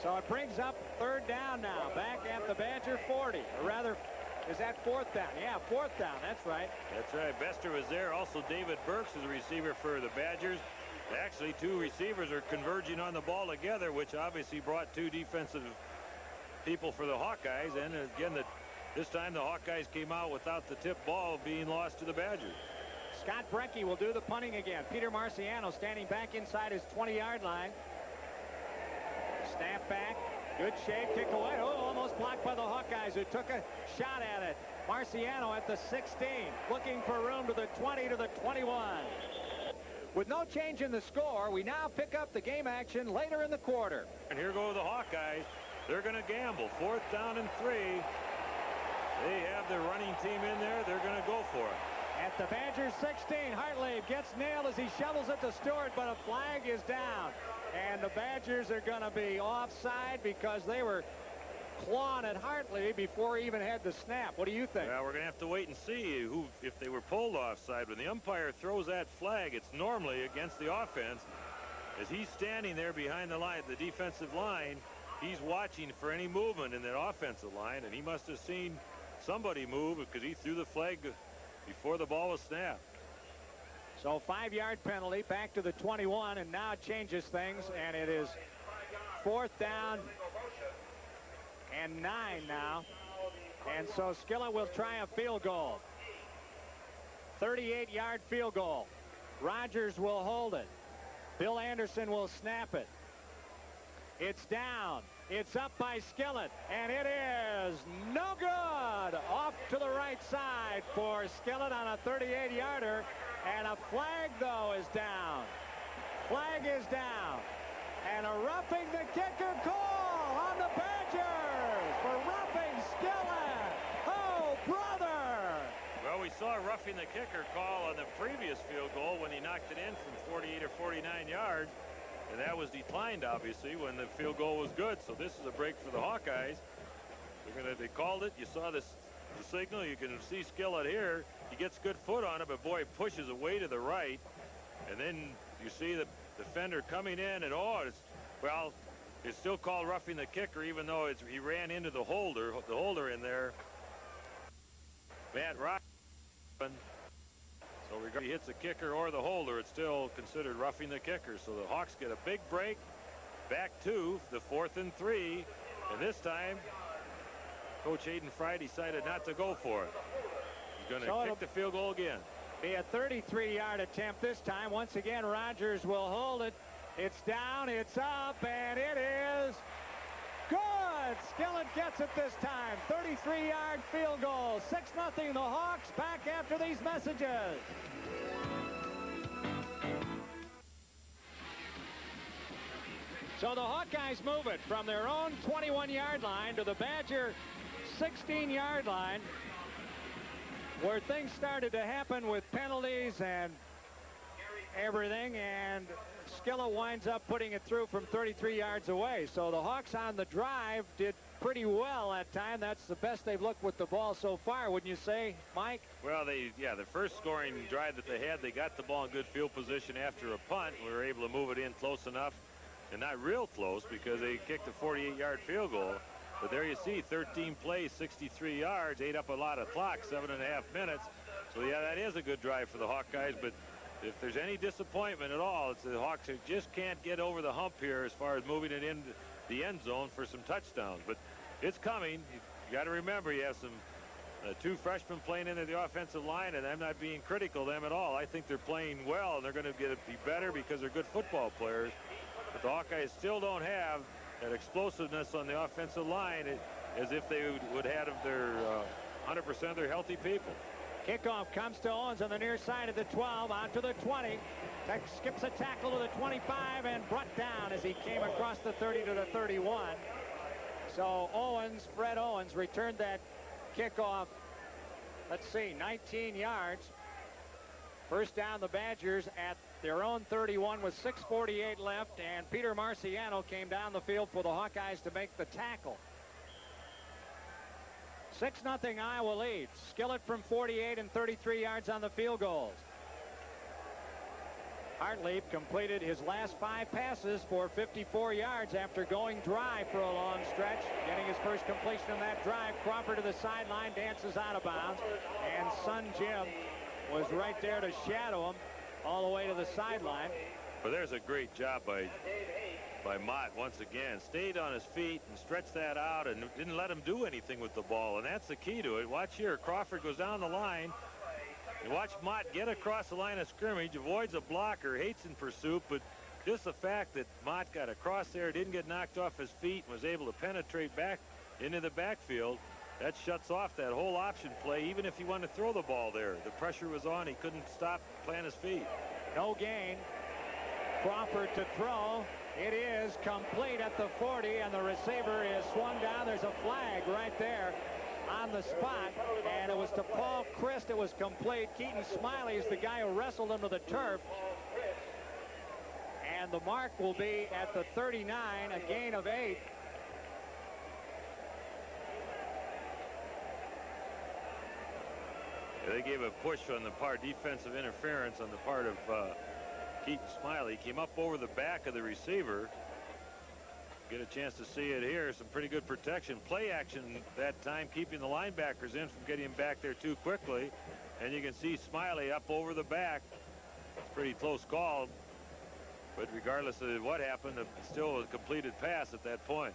So it brings up 3rd down now, back at the Badger 40, or rather, is that 4th down? Yeah, 4th down. That's right. That's right. Bester was there. Also, David Burks is a receiver for the Badgers. Actually, 2 receivers are converging on the ball together, which obviously brought 2 defensive people for the Hawkeyes. And again, this time the Hawkeyes came out without the tip ball being lost to the Badgers. Scott Brecke will do the punting again. Peter Marciano standing back inside his 20-yard line. Snap back. Good shape. Kick away. Oh, almost blocked by the Hawkeyes, who took a shot at it. Marciano at the 16. Looking for room to the 20 to the 21. With no change in the score, we now pick up the game action later in the quarter. And here go the Hawkeyes. They're going to gamble. 4th down and 3. They have their running team in there. They're going to go for it. At the Badgers 16, Hartley gets nailed as he shovels it to Stewart, but a flag is down. And the Badgers are going to be offside because they were clawing at Hartley before he even had the snap. What do you think? Well, we're going to have to wait and see if they were pulled offside. When the umpire throws that flag, it's normally against the offense. As he's standing there behind the line, the defensive line, he's watching for any movement in that offensive line, and he must have seen somebody move because he threw the flag before the ball was snapped. So 5-yard penalty back to the 21, and now it changes things, and it is 4th down and 9 now. And so Skillett will try a field goal. 38-yard field goal. Rogers will hold it. Bill Anderson will snap it. It's down. It's up by Skillett, and it is no good. Off to the right side for Skillett on a 38-yarder, and a flag, though, is down. Flag is down, and a roughing the kicker call on the Badgers for roughing Skillett. Oh, brother! Well, we saw a roughing the kicker call on the previous field goal when he knocked it in from 48 or 49 yards. And that was declined, obviously, when the field goal was good. So this is a break for the Hawkeyes. They called it. You saw the signal. You can see Skillett here. He gets good foot on it, but boy, pushes away to the right. And then you see the defender coming in, and it's still called roughing the kicker, even though he ran into the holder in there. Matt Rock. So regardless if he hits the kicker or the holder, it's still considered roughing the kicker. So the Hawks get a big break back to the 4th and 3. And this time, Coach Hayden Fry decided not to go for it. He's going to kick the field goal again. Be a 33-yard attempt this time. Once again, Rogers will hold it. It's down, it's up, and it is good. Skillett gets it this time. 33-yard field goal. 6-0 the Hawks. Back after these messages. So the Hawkeyes move it from their own 21-yard line to the Badger 16-yard line, where things started to happen with penalties and everything, and Skillett winds up putting it through from 33 yards away. So the Hawks on the drive did pretty well that time. That's the best they've looked with the ball so far, wouldn't you say, Mike? Well, the first scoring drive that they had, they got the ball in good field position after a punt. We were able to move it in close enough, and not real close because they kicked a 48-yard field goal. But there you see, 13 plays, 63 yards, ate up a lot of clock, 7.5 minutes. So yeah, that is a good drive for the Hawkeyes, but if there's any disappointment at all, it's the Hawks who just can't get over the hump here as far as moving it into the end zone for some touchdowns. But it's coming. You got to remember, you have some 2 freshmen playing into the offensive line, and I'm not being critical of them at all. I think they're playing well, and they're going to be better because they're good football players. But the Hawkeyes still don't have that explosiveness on the offensive line as if they would have their 100% of their healthy people. Kickoff comes to Owens on the near side of the 12, out to the 20. Skips a tackle to the 25 and brought down as he came across the 30 to the 31. So Fred Owens returned that kickoff, let's see, 19 yards. First down the Badgers at their own 31 with 6:48 left, and Peter Marciano came down the field for the Hawkeyes to make the tackle. 6-0 Iowa lead. Skillett from 48 and 33 yards on the field goals. Hartlieb completed his last 5 passes for 54 yards after going dry for a long stretch. Getting his first completion on that drive. Crawford to the sideline, dances out of bounds, and Son Jim was right there to shadow him all the way to the sideline. But there's a great job by Mott once again. Stayed on his feet and stretched that out and didn't let him do anything with the ball, and that's the key to it. Watch here, Crawford goes down the line, and watch Mott get across the line of scrimmage, avoids a blocker, hates in pursuit, but just the fact that Mott got across there, didn't get knocked off his feet, and was able to penetrate back into the backfield, that shuts off that whole option play. Even if he wanted to throw the ball there, the pressure was on, he couldn't stop, plant his feet. No gain. Crawford to throw. It is complete at the 40, and the receiver is swung down. There's a flag right there on the spot, and it was to Paul Christ. It was complete. Keaton Smiley is the guy who wrestled him to the turf, and the mark will be at the 39, a gain of 8. They gave a push on the part, defensive interference on the part of Keaton Smiley. Came up over the back of the receiver. Get a chance to see it here. Some pretty good protection. Play action that time, keeping the linebackers in from getting him back there too quickly. And you can see Smiley up over the back. It's a pretty close call. But regardless of what happened, it's still a completed pass at that point.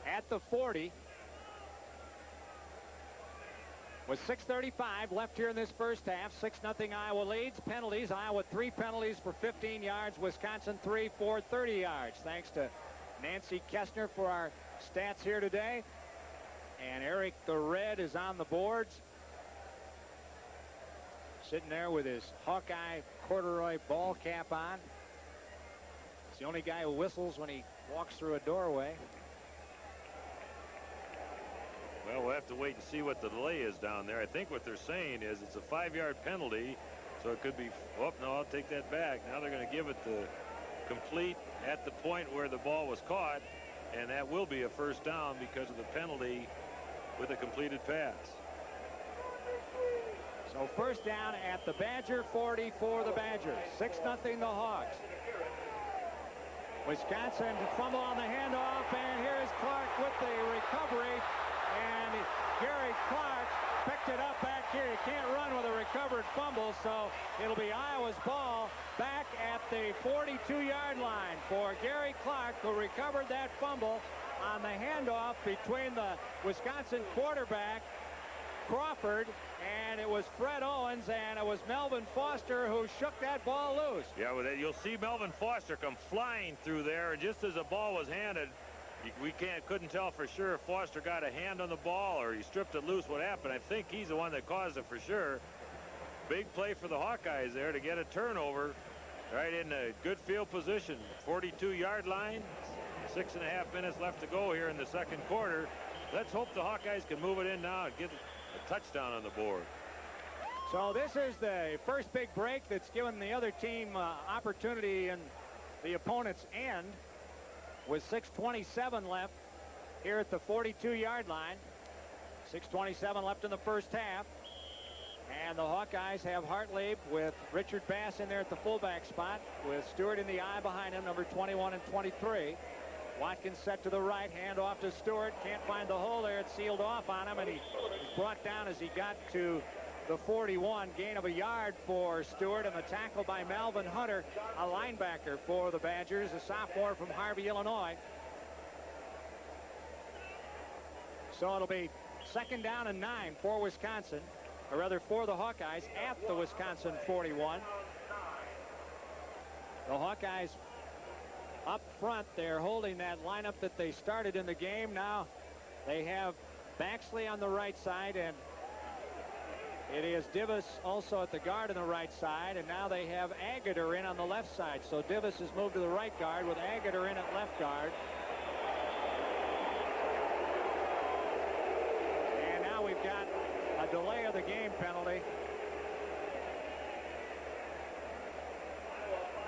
At the 40. With 6:35 left here in this first half, 6-0 Iowa leads. Penalties, Iowa 3 penalties for 15 yards, Wisconsin 3 for 30 yards. Thanks to Nancy Kestner for our stats here today. And Eric the Red is on the boards. Sitting there with his Hawkeye corduroy ball cap on. He's the only guy who whistles when he walks through a doorway. Well, we'll have to wait and see what the delay is down there. I think what they're saying is it's a 5-yard penalty, so it could be, oh, no, I'll take that back. Now they're going to give it the complete at the point where the ball was caught, and that will be a first down because of the penalty with a completed pass. So first down at the Badger 40 for the Badgers. 6-0 the Hawks. Wisconsin to fumble on the handoff, and here's Clark with the recovery. And Gary Clark picked it up back here. You can't run with a recovered fumble, so it'll be Iowa's ball back at the 42-yard line for Gary Clark, who recovered that fumble on the handoff between the Wisconsin quarterback, Crawford, and it was Fred Owens, and it was Melvin Foster who shook that ball loose. Yeah, well, you'll see Melvin Foster come flying through there, and just as the ball was handed, we couldn't tell for sure if Foster got a hand on the ball or he stripped it loose. What happened? I think he's the one that caused it for sure. Big play for the Hawkeyes there to get a turnover right in a good field position. 42-yard line. 6.5 minutes left to go here in the second quarter. Let's hope the Hawkeyes can move it in now and get a touchdown on the board. So this is the first big break that's given the other team opportunity in the opponent's end, with 6:27 left here at the 42-yard line. 6:27 left in the first half. And the Hawkeyes have Hartlieb with Richard Bass in there at the fullback spot, with Stewart in the eye behind him, number 21 and 23. Watkins set to the right, hand off to Stewart. Can't find the hole there. It's sealed off on him, and he was brought down as he got to the 41. Gain of a yard for Stewart, and the tackle by Melvin Hunter, a linebacker for the Badgers, a sophomore from Harvey, Illinois. So it'll be 2nd down and 9 for Wisconsin, or rather for the Hawkeyes at the Wisconsin 41. The Hawkeyes up front, they're holding that lineup that they started in the game. Now they have Baxley on the right side, and it is Divis also at the guard on the right side, and now they have Agater in on the left side. So Divis has moved to the right guard with Agater in at left guard. And now we've got a delay of the game penalty.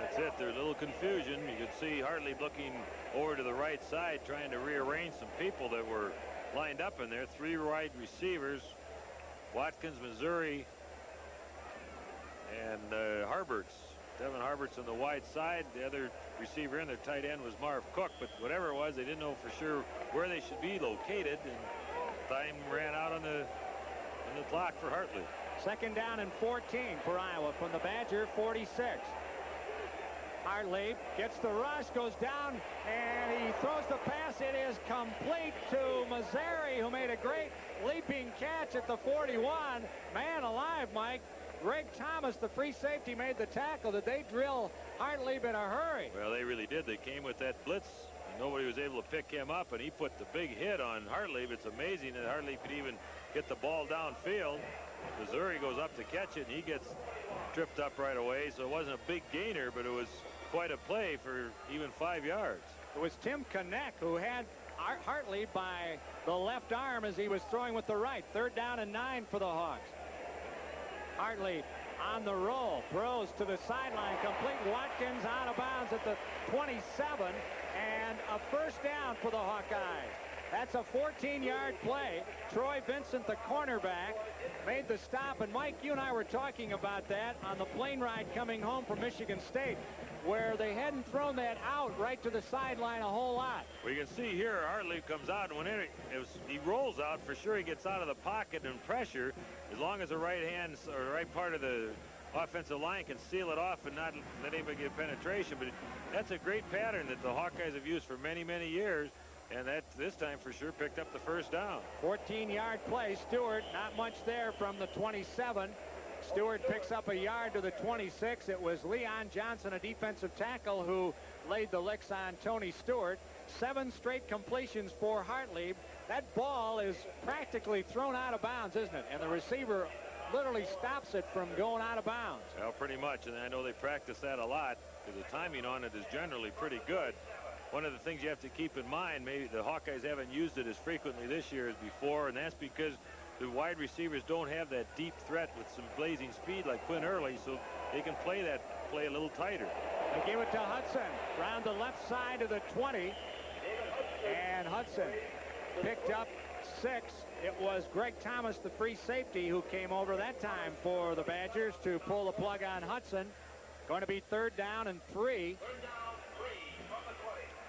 That's it. There's a little confusion. You can see Hartlieb looking over to the right side, trying to rearrange some people that were lined up in there. 3 wide receivers. Watkins, Missouri, and Harberts. Devin Harberts on the wide side. The other receiver in their tight end was Marv Cook, but whatever it was, they didn't know for sure where they should be located, and time ran out on the clock for Hartlieb. 2nd down and 14 for Iowa from the Badger 46. Hartlieb gets the rush, goes down, and he throws the pass. It is complete to Missouri, who made a great leaping catch at the 41. Man alive, Mike. Greg Thomas, the free safety, made the tackle. Did they drill Hartlieb in a hurry? Well, they really did. They came with that blitz. Nobody was able to pick him up, and he put the big hit on Hartlieb. It's amazing that Hartlieb could even get the ball downfield. Missouri goes up to catch it, and he gets tripped up right away. So it wasn't a big gainer, but it was quite a play for even 5 yards. It was Tim Kinnick who had Hartlieb by the left arm as he was throwing with the right. 3rd down and 9 for the Hawks. Hartlieb on the roll, throws to the sideline, complete. Watkins out of bounds at the 27, and a first down for the Hawkeyes. That's a 14-yard play. Troy Vincent, the cornerback, made the stop. And Mike, you and I were talking about that on the plane ride coming home from Michigan State, where they hadn't thrown that out right to the sideline a whole lot. We can see here Hartley comes out, and when he rolls out, for sure he gets out of the pocket and pressure, as long as the right hand or right part of the offensive line can seal it off and not let anybody get penetration. But that's a great pattern that the Hawkeyes have used for many, many years. And that this time for sure picked up the first down. 14-yard play. Stewart, not much there from the 27. Stewart picks up a yard to the 26. It was Leon Johnson, a defensive tackle, who laid the licks on Tony Stewart. 7 straight completions for Hartley. That ball is practically thrown out of bounds, isn't it? And the receiver literally stops it from going out of bounds. Well, pretty much. And I know they practice that a lot, because the timing on it is generally pretty good. One of the things you have to keep in mind, maybe the Hawkeyes haven't used it as frequently this year as before, and that's because the wide receivers don't have that deep threat with some blazing speed like Quinn Early, so they can play that play a little tighter. They give it to Hudson around the left side of the 20, and Hudson picked up 6. It was Greg Thomas, the free safety, who came over that time for the Badgers to pull the plug on Hudson. Going to be 3rd down and 3.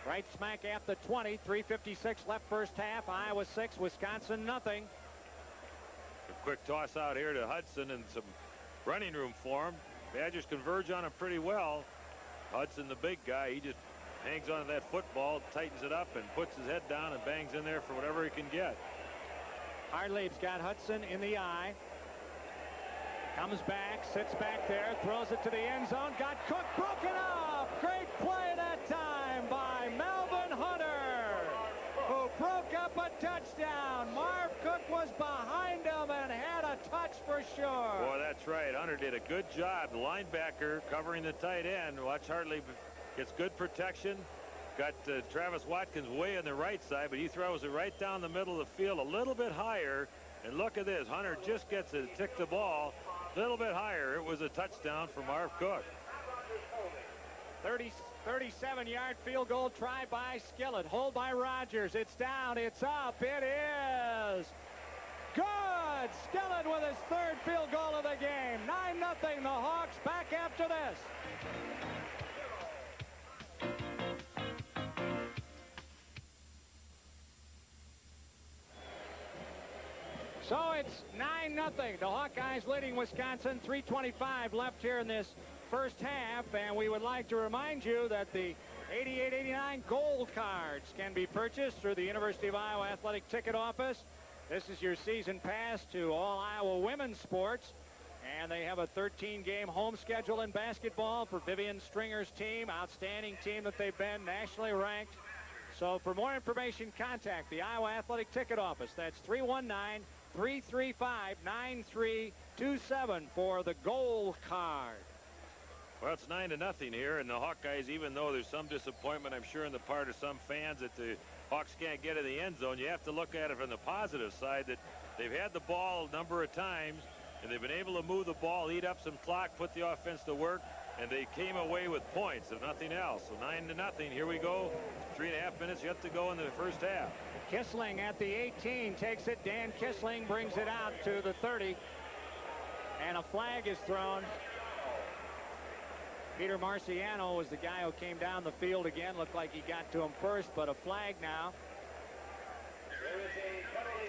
Right smack at the 20. 3:56 left first half. Iowa 6, Wisconsin nothing. A quick toss out here to Hudson and some running room for him. Badgers converge on him pretty well. Hudson, the big guy, he just hangs onto that football, tightens it up, and puts his head down and bangs in there for whatever he can get. Hartlieb's got Hudson in the eye. Comes back, sits back there, throws it to the end zone. Got Cook broken up. Great play that time by Melvin Hunter, who broke up a touchdown. Marv Cook was behind him and had a touch for sure. Boy, that's right. Hunter did a good job. The linebacker covering the tight end. Watch Hartley gets good protection. Got Travis Watkins way on the right side, but he throws it right down the middle of the field a little bit higher. And look at this. Hunter just gets to tick the ball a little bit higher. It was a touchdown for Marv Cook. 37-yard field goal try by Skillett. Hold by Rogers. It's down. It's up. It is good. Skillett with his 3rd field goal of the game. 9-0. The Hawks back after this. So it's 9-0. The Hawkeyes leading Wisconsin. 3:25 left here in this first half, and we would like to remind you that the 88-89 gold cards can be purchased through the University of Iowa Athletic Ticket Office. This is your season pass to all Iowa women's sports, and they have a 13-game home schedule in basketball for Vivian Stringer's team. Outstanding team that they've been, nationally ranked. So for more information, contact the Iowa Athletic Ticket Office. That's 319-335-9327 for the gold card. Well, it's 9-0 here, and the Hawkeyes, even though there's some disappointment, I'm sure, on the part of some fans that the Hawks can't get in the end zone, you have to look at it from the positive side that they've had the ball a number of times, and they've been able to move the ball, eat up some clock, put the offense to work, and they came away with points, if nothing else. So 9-0. Here we go. 3.5 minutes yet to go in the first half. Kissling at the 18 takes it. Dan Kissling brings it out to the 30. And a flag is thrown. Peter Marciano was the guy who came down the field again. Looked like he got to him first, but a flag now.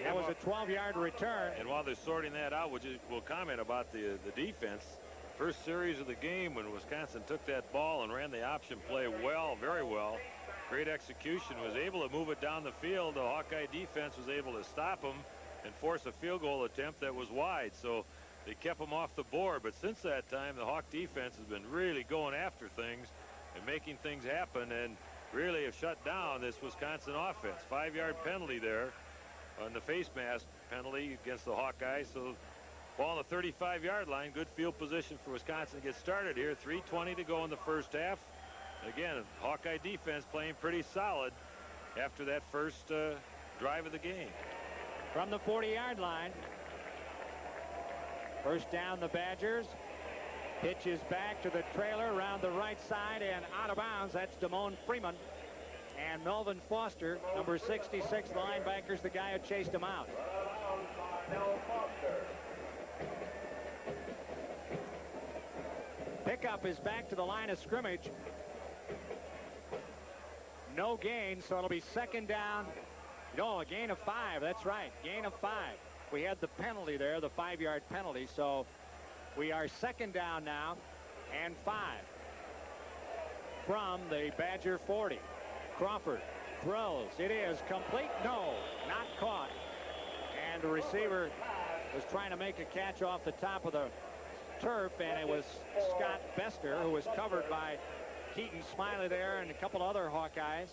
That was a 12-yard return. And while they're sorting that out, we'll comment about the defense. First series of the game when Wisconsin took that ball and ran the option play well, very well. Great execution, was able to move it down the field. The Hawkeye defense was able to stop them and force a field goal attempt that was wide. So they kept them off the board. But since that time, the Hawk defense has been really going after things and making things happen, and really have shut down this Wisconsin offense. 5-yard penalty there on the face mask penalty against the Hawkeyes. So ball on the 35-yard line. Good field position for Wisconsin to get started here. 3:20 to go in the first half. Again, Hawkeye defense playing pretty solid after that first drive of the game. From the 40-yard line. First down, the Badgers. Pitches back to the trailer around the right side and out of bounds. That's Damone Freeman. And Melvin Foster, number 66, the linebacker's the guy who chased him out. Pickup is back to the line of scrimmage. No gain, so it'll be second down. No, a gain of 5. That's right, gain of 5. We had the penalty there, the 5-yard penalty, so we are second down now and 5 from the Badger 40. Crawford throws. It is complete. No, not caught. And the receiver was trying to make a catch off the top of the turf, and it was Scott Bester, who was covered by Keaton Smiley there and a couple other Hawkeyes.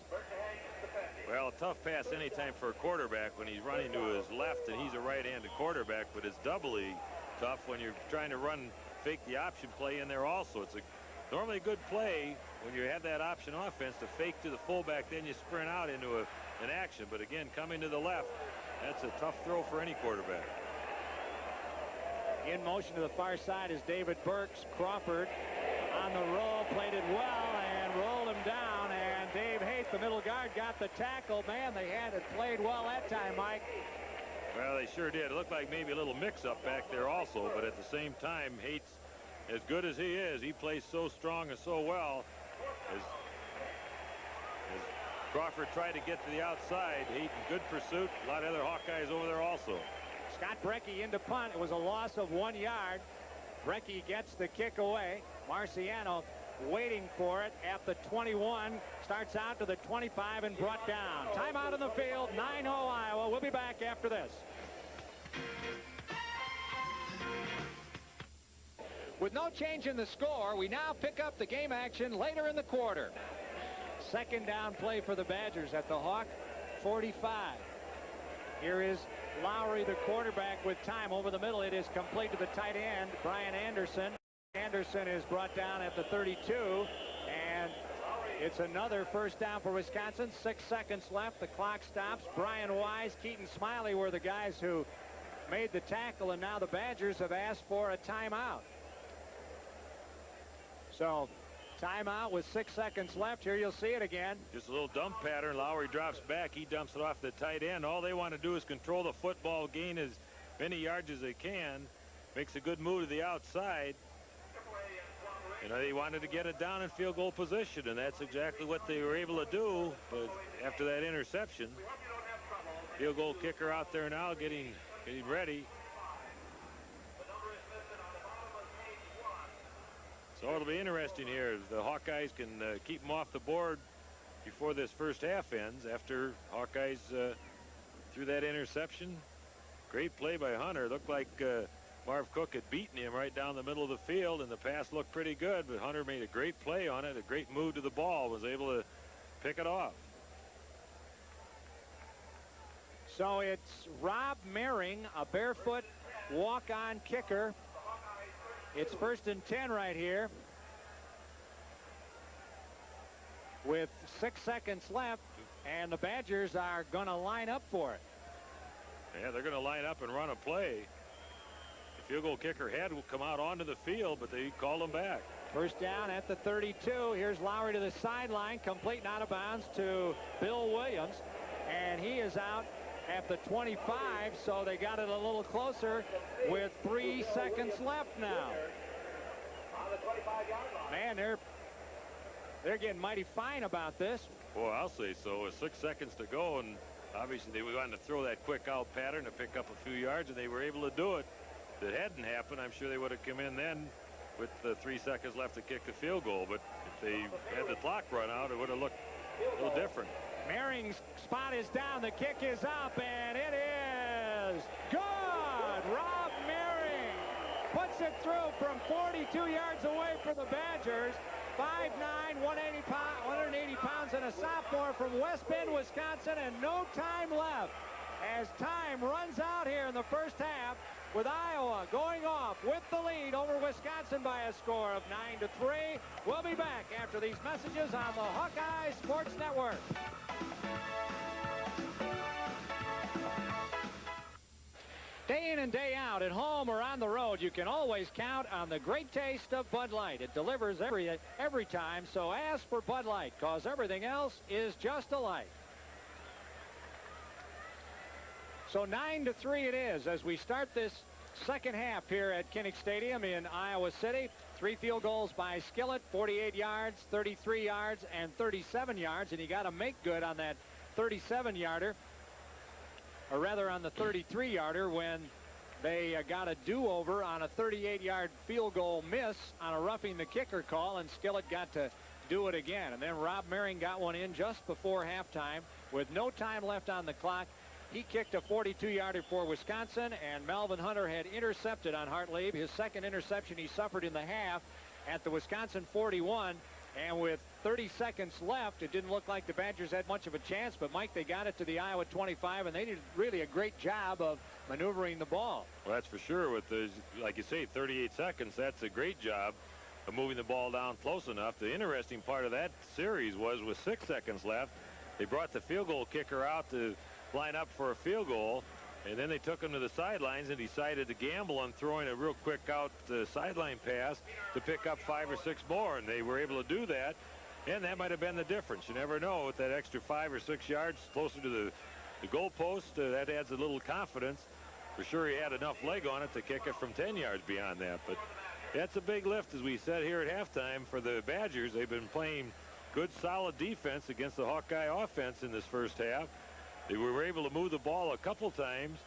Well, a tough pass anytime for a quarterback when he's running to his left, and he's a right-handed quarterback, but it's doubly tough when you're trying to fake the option play in there also. It's normally a good play when you have that option offense to fake to the fullback, then you sprint out into an action. But again, coming to the left, that's a tough throw for any quarterback. In motion to the far side is David Burks. Crawford on the roll, played it well and rolled him down. And Dave Haight, the middle guard, got the tackle. Man, they had it played well that time, Mike. Well, they sure did. It looked like maybe a little mix-up back there also, but at the same time, Haight's as good as he is. He plays so strong and so well. As Crawford tried to get to the outside, Haight in good pursuit. A lot of other Hawkeyes over there also. Scott Brecky into punt. It was a loss of 1 yard. Brecky gets the kick away. Marciano waiting for it at the 21. Starts out to the 25 and brought down. Timeout in the field. 9-0 Iowa. We'll be back after this. With no change in the score, we now pick up the game action later in the quarter. Second down play for the Badgers at the Hawk 45. Here is Lowry, the quarterback, with time over the middle. It is complete to the tight end, Brian Anderson. Anderson is brought down at the 32, and it's another first down for Wisconsin. 6 seconds left. The clock stops. Brian Wise, Keaton Smiley were the guys who made the tackle, and now the Badgers have asked for a timeout. So timeout with 6 seconds left. Here you'll see it again. Just a little dump pattern. Lowry drops back. He dumps it off the tight end. All they want to do is control the football, gain as many yards as they can. Makes a good move to the outside. You know, they wanted to get it down in field goal position, and that's exactly what they were able to do. But after that interception, field goal kicker out there now getting ready. So it'll be interesting here if the Hawkeyes can keep them off the board before this first half ends. After Hawkeyes threw that interception. Great play by Hunter. Looked like Marv Cook had beaten him right down the middle of the field, and the pass looked pretty good, but Hunter made a great play on it, a great move to the ball, was able to pick it off. So it's Rob Mehring, a barefoot walk-on kicker. It's 1st and 10 right here with 6 seconds left, and the Badgers are going to line up for it. Yeah, they're going to line up and run a play. The field goal kicker had come out onto the field, but they called him back. First down at the 32. Here's Lowry to the sideline, complete and out of bounds to Bill Williams, and he is out at the 25, so they got it a little closer with 3 seconds left now. Man, they're getting mighty fine about this. Well, I'll say so. With 6 seconds to go, and obviously they wanted to throw that quick out pattern to pick up a few yards, and they were able to do it. If it hadn't happened, I'm sure they would have come in then with the 3 seconds left to kick the field goal. But if they had the clock run out, it would have looked a little different. Mehring's spot is down. The kick is up, and it is good. Rob Mehring puts it through from 42 yards away for the Badgers. 5'9", 180 pounds, and a sophomore from West Bend, Wisconsin, and no time left as time runs out here in the first half, with Iowa going off with the lead over Wisconsin by a score of 9-3. We'll be back after these messages on the Hawkeye Sports Network. Day in and day out, at home or on the road, you can always count on the great taste of Bud Light. It delivers every time, so ask for Bud Light, because everything else is just alike. So 9-3 it is as we start this second half here at Kinnick Stadium in Iowa City. 3 field goals by Skillett, 48 yards, 33 yards, and 37 yards, and he got to make good on that 37-yarder. Or rather on the 33-yarder when they got a do-over on a 38-yard field goal miss on a roughing the kicker call, and Skillett got to do it again. And then Rob Mehring got one in just before halftime with no time left on the clock. He kicked a 42-yarder for Wisconsin, and Melvin Hunter had intercepted on Hartlieb. His second interception he suffered in the half at the Wisconsin 41. And with 30 seconds left, it didn't look like the Badgers had much of a chance. But, Mike, they got it to the Iowa 25, and they did really a great job of maneuvering the ball. Well, that's for sure. With the, like you say, 38 seconds, that's a great job of moving the ball down close enough. The interesting part of that series was with 6 seconds left, they brought the field goal kicker out to line up for a field goal. And then they took him to the sidelines and decided to gamble on throwing a real quick out sideline pass to pick up 5 or 6 more. And they were able to do that. And that might have been the difference. You never know, with that extra 5 or 6 yards closer to the goal post, that adds a little confidence. For sure he had enough leg on it to kick it from 10 yards beyond that. But that's a big lift, as we said here at halftime, for the Badgers. They've been playing good, solid defense against the Hawkeye offense in this first half. They were able to move the ball a couple times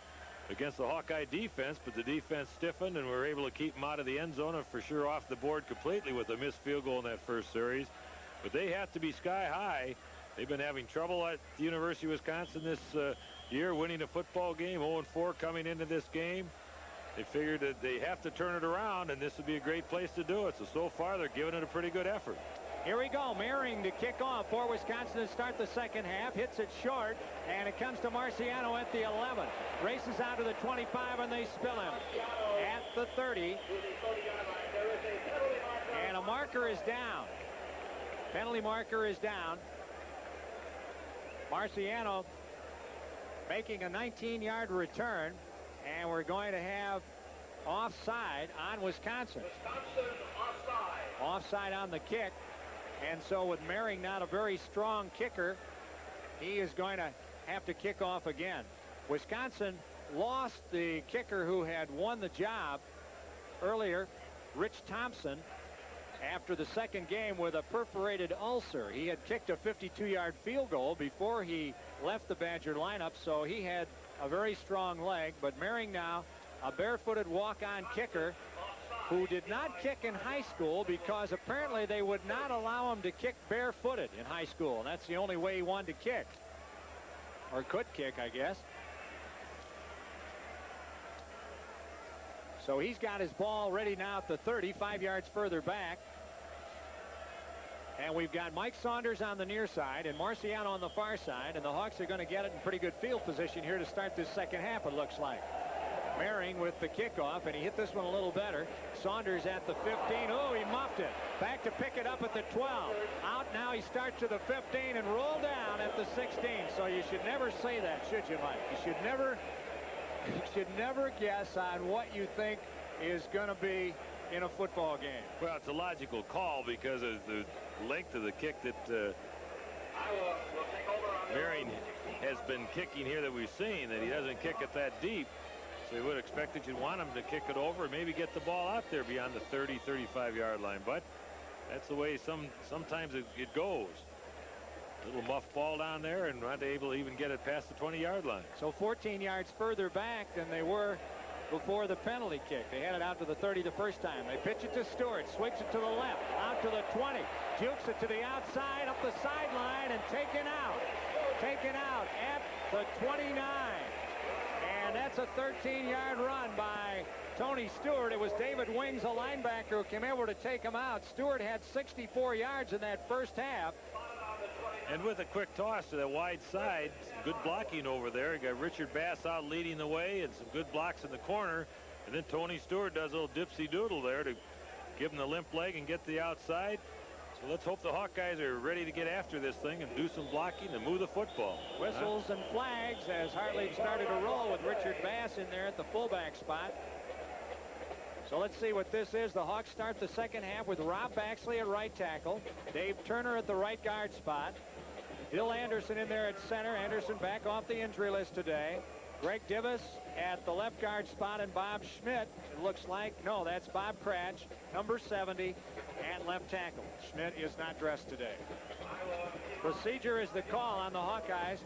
against the Hawkeye defense, but the defense stiffened and were able to keep them out of the end zone and for sure off the board completely with a missed field goal in that first series. But they have to be sky high. They've been having trouble at the University of Wisconsin this year, winning a football game, 0-4 coming into this game. They figured that they have to turn it around, and this would be a great place to do it. So far, they're giving it a pretty good effort. Here we go. Mehring to kick off for Wisconsin to start the second half. Hits it short, and it comes to Marciano at the 11. Races out to the 25, and they spill him at the 30. And a marker is down. Penalty marker is down. Marciano making a 19-yard return, and we're going to have offside on Wisconsin. Offside on the kick. And so with Mehring not a very strong kicker, he is going to have to kick off again. Wisconsin lost the kicker who had won the job earlier, Rich Thompson, after the second game with a perforated ulcer. He had kicked a 52-yard field goal before he left the Badger lineup, so he had a very strong leg. But Mehring now, a barefooted walk-on kicker, who did not kick in high school because apparently they would not allow him to kick barefooted in high school. And that's the only way he wanted to kick, or could kick, I guess. So he's got his ball ready now at the 30, 5 yards further back. And we've got Mike Saunders on the near side and Marciano on the far side, and the Hawks are going to get it in pretty good field position here to start this second half, it looks like. Mehring with the kickoff, and he hit this one a little better. Saunders at the 15. Oh, he muffed it. Back to pick it up at the 12. Out now, he starts to the 15 and roll down at the 16. So you should never say that, should you, Mike? You should never guess on what you think is going to be in a football game. Well, it's a logical call because of the length of the kick that Mehring has been kicking here that we've seen, that he doesn't kick it that deep. So you would expect that you'd want him to kick it over and maybe get the ball out there beyond the 30, 35-yard line. But that's the way sometimes it goes. Little muff ball down there and not able to even get it past the 20-yard line. So 14 yards further back than they were before the penalty kick. They had it out to the 30 the first time. They pitch it to Stewart, swings it to the left, out to the 20, jukes it to the outside, up the sideline, and taken out. Taken out at the 29. And that's a 13-yard run by Tony Stewart. It was David Wings, a linebacker, who came over to take him out. Stewart had 64 yards in that first half. And with a quick toss to that wide side, some good blocking over there. You got Richard Bass out leading the way and some good blocks in the corner. And then Tony Stewart does a little dipsy doodle there to give him the limp leg and get the outside. So let's hope the Hawkeyes are ready to get after this thing and do some blocking and move the football. Whistles and flags as Hartley started to roll with Richard Bass in there at the fullback spot. So let's see what this is. The Hawks start the second half with Rob Baxley at right tackle, Dave Turner at the right guard spot, Bill Anderson in there at center. Anderson back off the injury list today. Greg Divis at the left guard spot, and Bob Schmidt, it looks like, no, that's Bob Cratch, number 70, at left tackle. Schmidt is not dressed today. Procedure is the call on the Hawkeyes.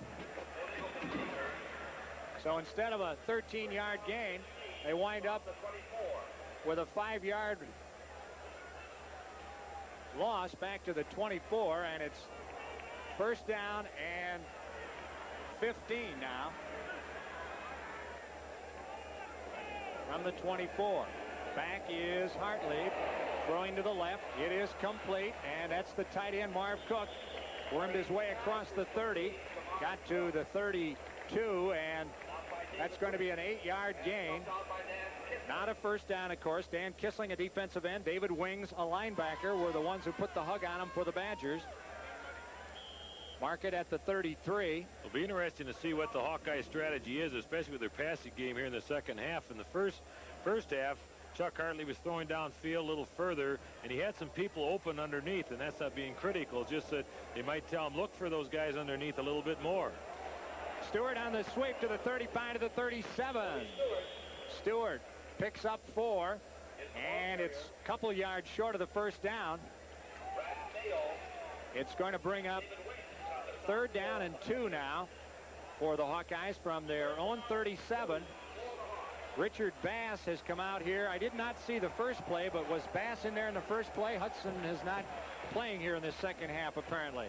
So instead of a 13-yard gain, they wind up with a 5-yard loss back to the 24, and it's first down and 15 now from the 24. Back is Hartley, throwing to the left. It is complete, and that's the tight end Marv Cook. Wormed his way across the 30, got to the 32, and that's going to be an 8-yard gain. Not a first down, of course. Dan Kissling, a defensive end. David Wings, a linebacker, were the ones who put the hug on him for the Badgers. Mark it at the 33. It'll be interesting to see what the Hawkeye strategy is, especially with their passing game here in the second half. In the first half, Chuck Hartley was throwing downfield a little further, and he had some people open underneath, and that's not being critical, just that they might tell him, look for those guys underneath a little bit more. Stewart on the sweep to the 35 to the 37. Stewart picks up 4, and it's a couple yards short of the first down. It's going to bring up third down and 2 now for the Hawkeyes from their own 37. Richard Bass has come out here. I did not see the first play, but was Bass in there in the first play? Hudson is not playing here in the second half, apparently.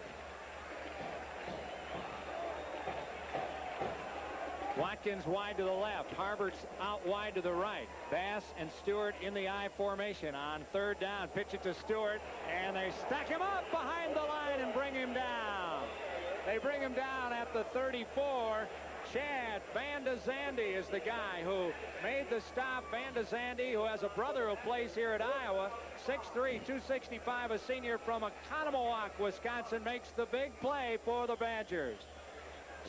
Watkins wide to the left. Harbert's out wide to the right. Bass and Stewart in the I formation on third down. Pitch it to Stewart, and they stack him up behind the line and bring him down. They bring him down at the 34. Chad Bandazandi is the guy who made the stop. Bandazandi, who has a brother who plays here at Iowa, 6'3", 265, a senior from Oconomowoc, Wisconsin, makes the big play for the Badgers.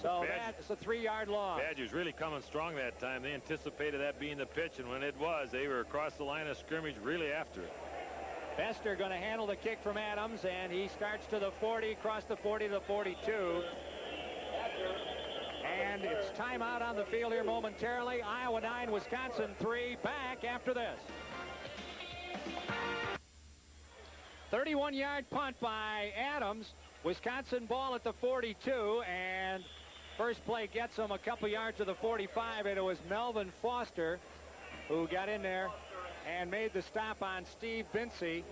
So that's a 3-yard loss. Badgers really coming strong that time. They anticipated that being the pitch, and when it was, they were across the line of scrimmage really after it. Bester going to handle the kick from Adams, and he starts to the 40, across the 40 to the 42. And it's timeout on the field here momentarily. Iowa 9, Wisconsin 3. Back after this. 31-yard punt by Adams. Wisconsin ball at the 42, and first play gets them a couple yards to the 45, and it was Melvin Foster who got in there and made the stop on Steve Binsey.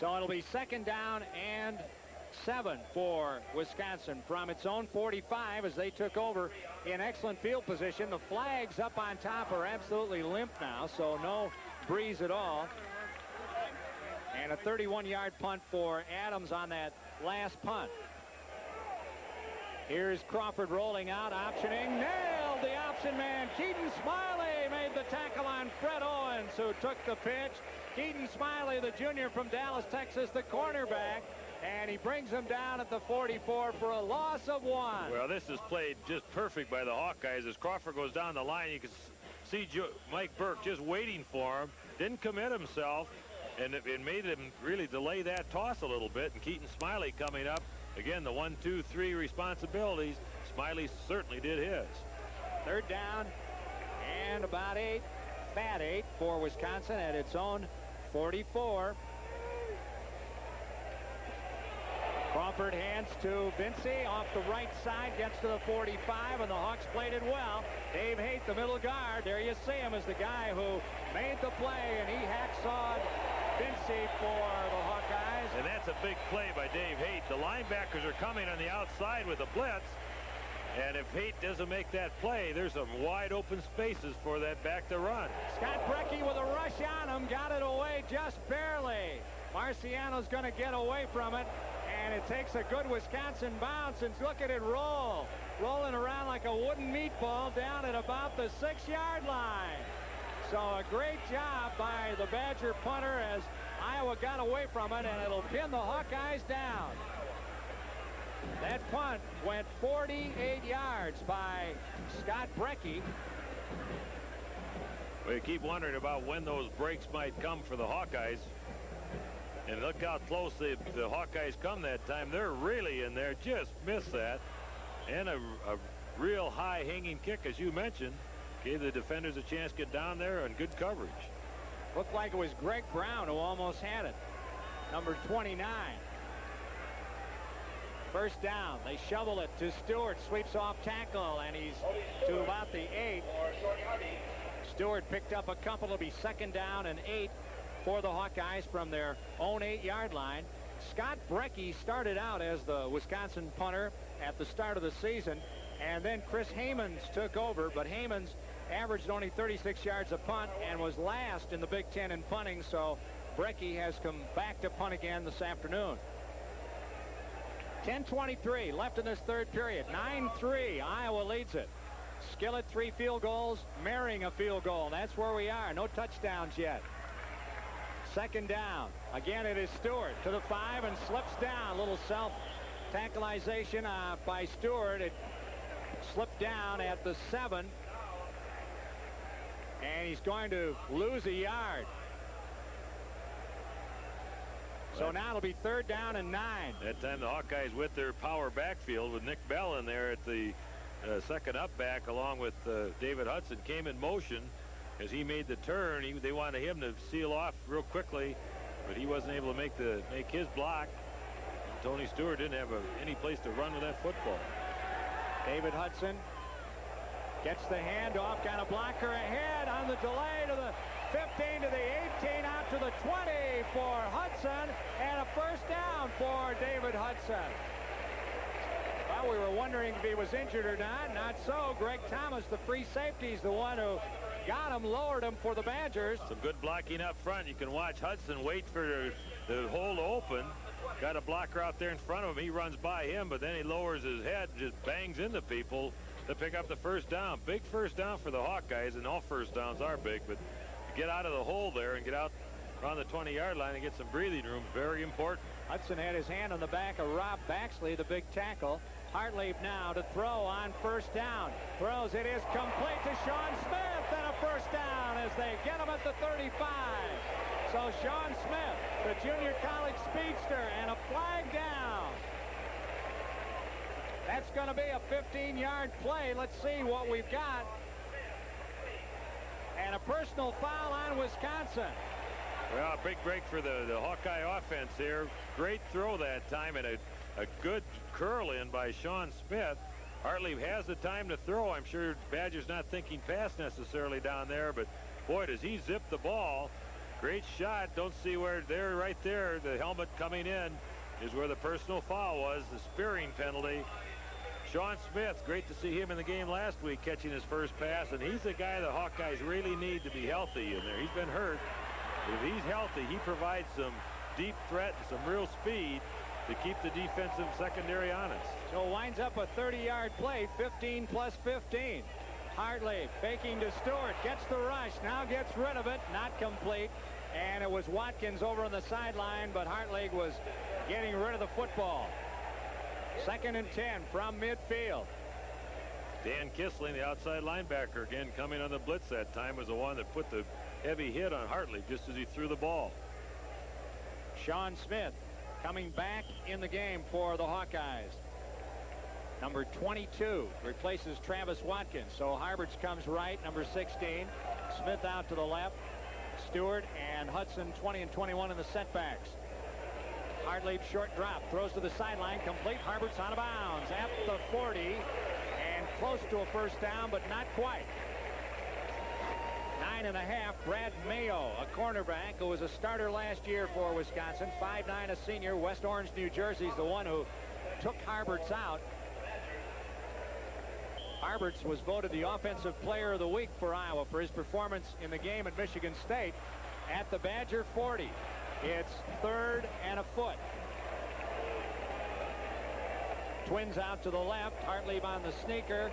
So it'll be second down and 7 for Wisconsin from its own 45 as they took over in excellent field position. The flags up on top are absolutely limp now, so no breeze at all. And a 31-yard punt for Adams on that last punt. Here's Crawford rolling out, optioning, nailed the option man. Keaton Smiley made the tackle on Fred Owens, who took the pitch. Keaton Smiley, the junior from Dallas, Texas, the cornerback, and he brings him down at the 44 for a loss of 1. Well, this is played just perfect by the Hawkeyes. As Crawford goes down the line, you can see Mike Burke just waiting for him, didn't commit himself, and it made him really delay that toss a little bit. And Keaton Smiley coming up. Again, the 1, 2, 3 responsibilities. Smiley certainly did his. Third down and about 8. Fat 8 for Wisconsin at its own 44. Crawford hands to Binsey off the right side, gets to the 45, and the Hawks played it well. Dave Haight, the middle guard, there you see him, is the guy who made the play, and he hacksawed Binsey for the Hawkeyes. And that's a big play by Dave Haight. The linebackers are coming on the outside with a blitz, and if Haight doesn't make that play, there's some wide open spaces for that back to run. Scott Brecky with a rush on him, got it away just barely. Marciano's going to get away from it, and it takes a good Wisconsin bounce, and look at it roll. Rolling around like a wooden meatball down at about the 6-yard line. So a great job by the Badger punter as Iowa got away from it, and it'll pin the Hawkeyes down. That punt went 48 yards by Scott Brecky. We keep wondering about when those breaks might come for the Hawkeyes. And look how close the Hawkeyes come that time. They're really in there. Just missed that. And a real high hanging kick, as you mentioned, gave the defenders a chance to get down there and good coverage. Looked like it was Greg Brown who almost had it. Number 29. First down. They shovel it to Stewart. Sweeps off tackle, and he's to about the 8. Stewart picked up a couple. It'll be second down and 8 for the Hawkeyes from their own 8-yard line. Scott Brecky started out as the Wisconsin punter at the start of the season, and then Chris Hamons took over, but Hamons averaged only 36 yards a punt and was last in the Big Ten in punting, so Brecky has come back to punt again this afternoon. 10:23 left in this third period. 9-3. Iowa leads it. Skillett 3 field goals, Merring a field goal. That's where we are. No touchdowns yet. Second down. Again, it is Stewart to the 5 and slips down. A little self-tackleization by Stewart. It slipped down at the 7. And he's going to lose a yard. So now it'll be third down and 9. That time the Hawkeyes with their power backfield with Nick Bell in there at the second up back, along with David Hudson, came in motion as he made the turn. They wanted him to seal off real quickly, but he wasn't able to make his block. And Tony Stewart didn't have any place to run with that football. David Hudson gets the handoff, got a blocker ahead on the delay to the 15, to the 18, out to the 20 for Hudson, and a first down for David Hudson. Well, we were wondering if he was injured or not. Not so. Greg Thomas, the free safety, is the one who got him, lowered him for the Badgers. Some good blocking up front. You can watch Hudson wait for the hole to open. Got a blocker out there in front of him. He runs by him, but then he lowers his head and just bangs into people to pick up the first down. Big first down for the Hawkeyes, and all first downs are big, but to get out of the hole there and get out on the 20-yard line and get some breathing room, very important. Hudson had his hand on the back of Rob Baxley, the big tackle. Hartley now to throw on first down. Throws, it is complete to Sean Smith, and a first down as they get him at the 35. So Sean Smith, the junior college speedster, and a flag down. That's going to be a 15-yard play. Let's see what we've got. And a personal foul on Wisconsin. Well, a big break for the Hawkeye offense here. Great throw that time, and a good curl in by Sean Smith. Hartley has the time to throw. I'm sure Badger's not thinking pass necessarily down there, but boy, does he zip the ball. Great shot. Don't see where there, right there, the helmet coming in is where the personal foul was, the spearing penalty. Sean Smith, great to see him in the game last week catching his first pass, and he's the guy the Hawkeyes really need to be healthy in there. He's been hurt, but if he's healthy, he provides some deep threat and some real speed to keep the defensive secondary honest. So it winds up a 30-yard play, 15 plus 15. Hartley faking to Stewart, gets the rush, now gets rid of it, not complete. And it was Watkins over on the sideline, but Hartley was getting rid of the football. Second and 10 from midfield. Dan Kissling, the outside linebacker, again coming on the blitz that time, was the one that put the heavy hit on Hartley just as he threw the ball. Sean Smith coming back in the game for the Hawkeyes. Number 22 replaces Travis Watkins. So Harberts comes right, number 16. Smith out to the left. Stewart and Hudson 20 and 21 in the setbacks. Hartley short drop, throws to the sideline, complete. Harberts out of bounds at the 40 and close to a first down, but not quite. 9.5. Brad Mayo, a cornerback who was a starter last year for Wisconsin. 5'9", a senior. West Orange, New Jersey is the one who took Harberts out. Harberts was voted the Offensive Player of the Week for Iowa for his performance in the game at Michigan State at the Badger 40. It's third and a foot. Twins out to the left. Hartley on the sneaker,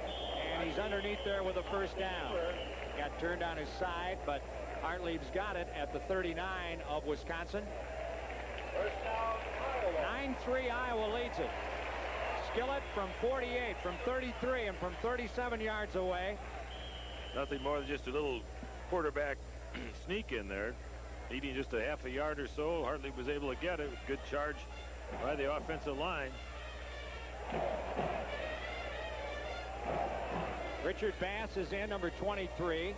and he's underneath there with a first down. Got turned on his side, but Hartlieb's got it at the 39 of Wisconsin. First down, Iowa. 9-3 Iowa leads it. Skillett from 48, from 33, and from 37 yards away. Nothing more than just a little quarterback sneak in there. Needing just a half a yard or so. Hartlieb was able to get it. Good charge by the offensive line. Richard Bass is in, number 23,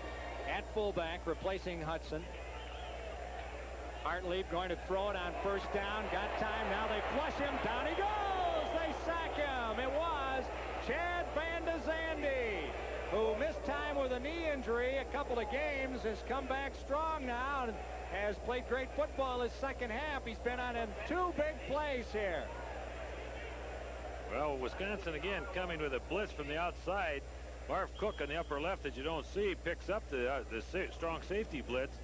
at fullback, replacing Hudson. Hartlieb going to throw it on first down. Got time. Now they flush him. Down he goes. They sack him. It was Chad Van de Zande, who missed time with a knee injury a couple of games, has come back strong now and has played great football his second half. He's been on in 2 big plays here. Well, Wisconsin again coming with a blitz from the outside. Marv Cook on the upper left that you don't see picks up the strong safety blitz.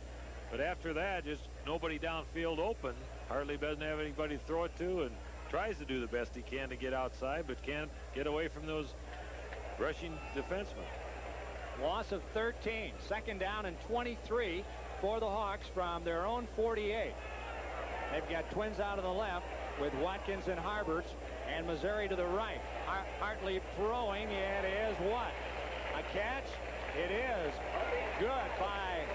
But after that, just nobody downfield open. Hartlieb doesn't have anybody to throw it to and tries to do the best he can to get outside, but can't get away from those rushing defensemen. Loss of 13. Second down and 23 for the Hawks from their own 48. They've got twins out of the left with Watkins and Harberts, and Missouri to the right. Hartlieb throwing. It is what? A catch? It is. Good by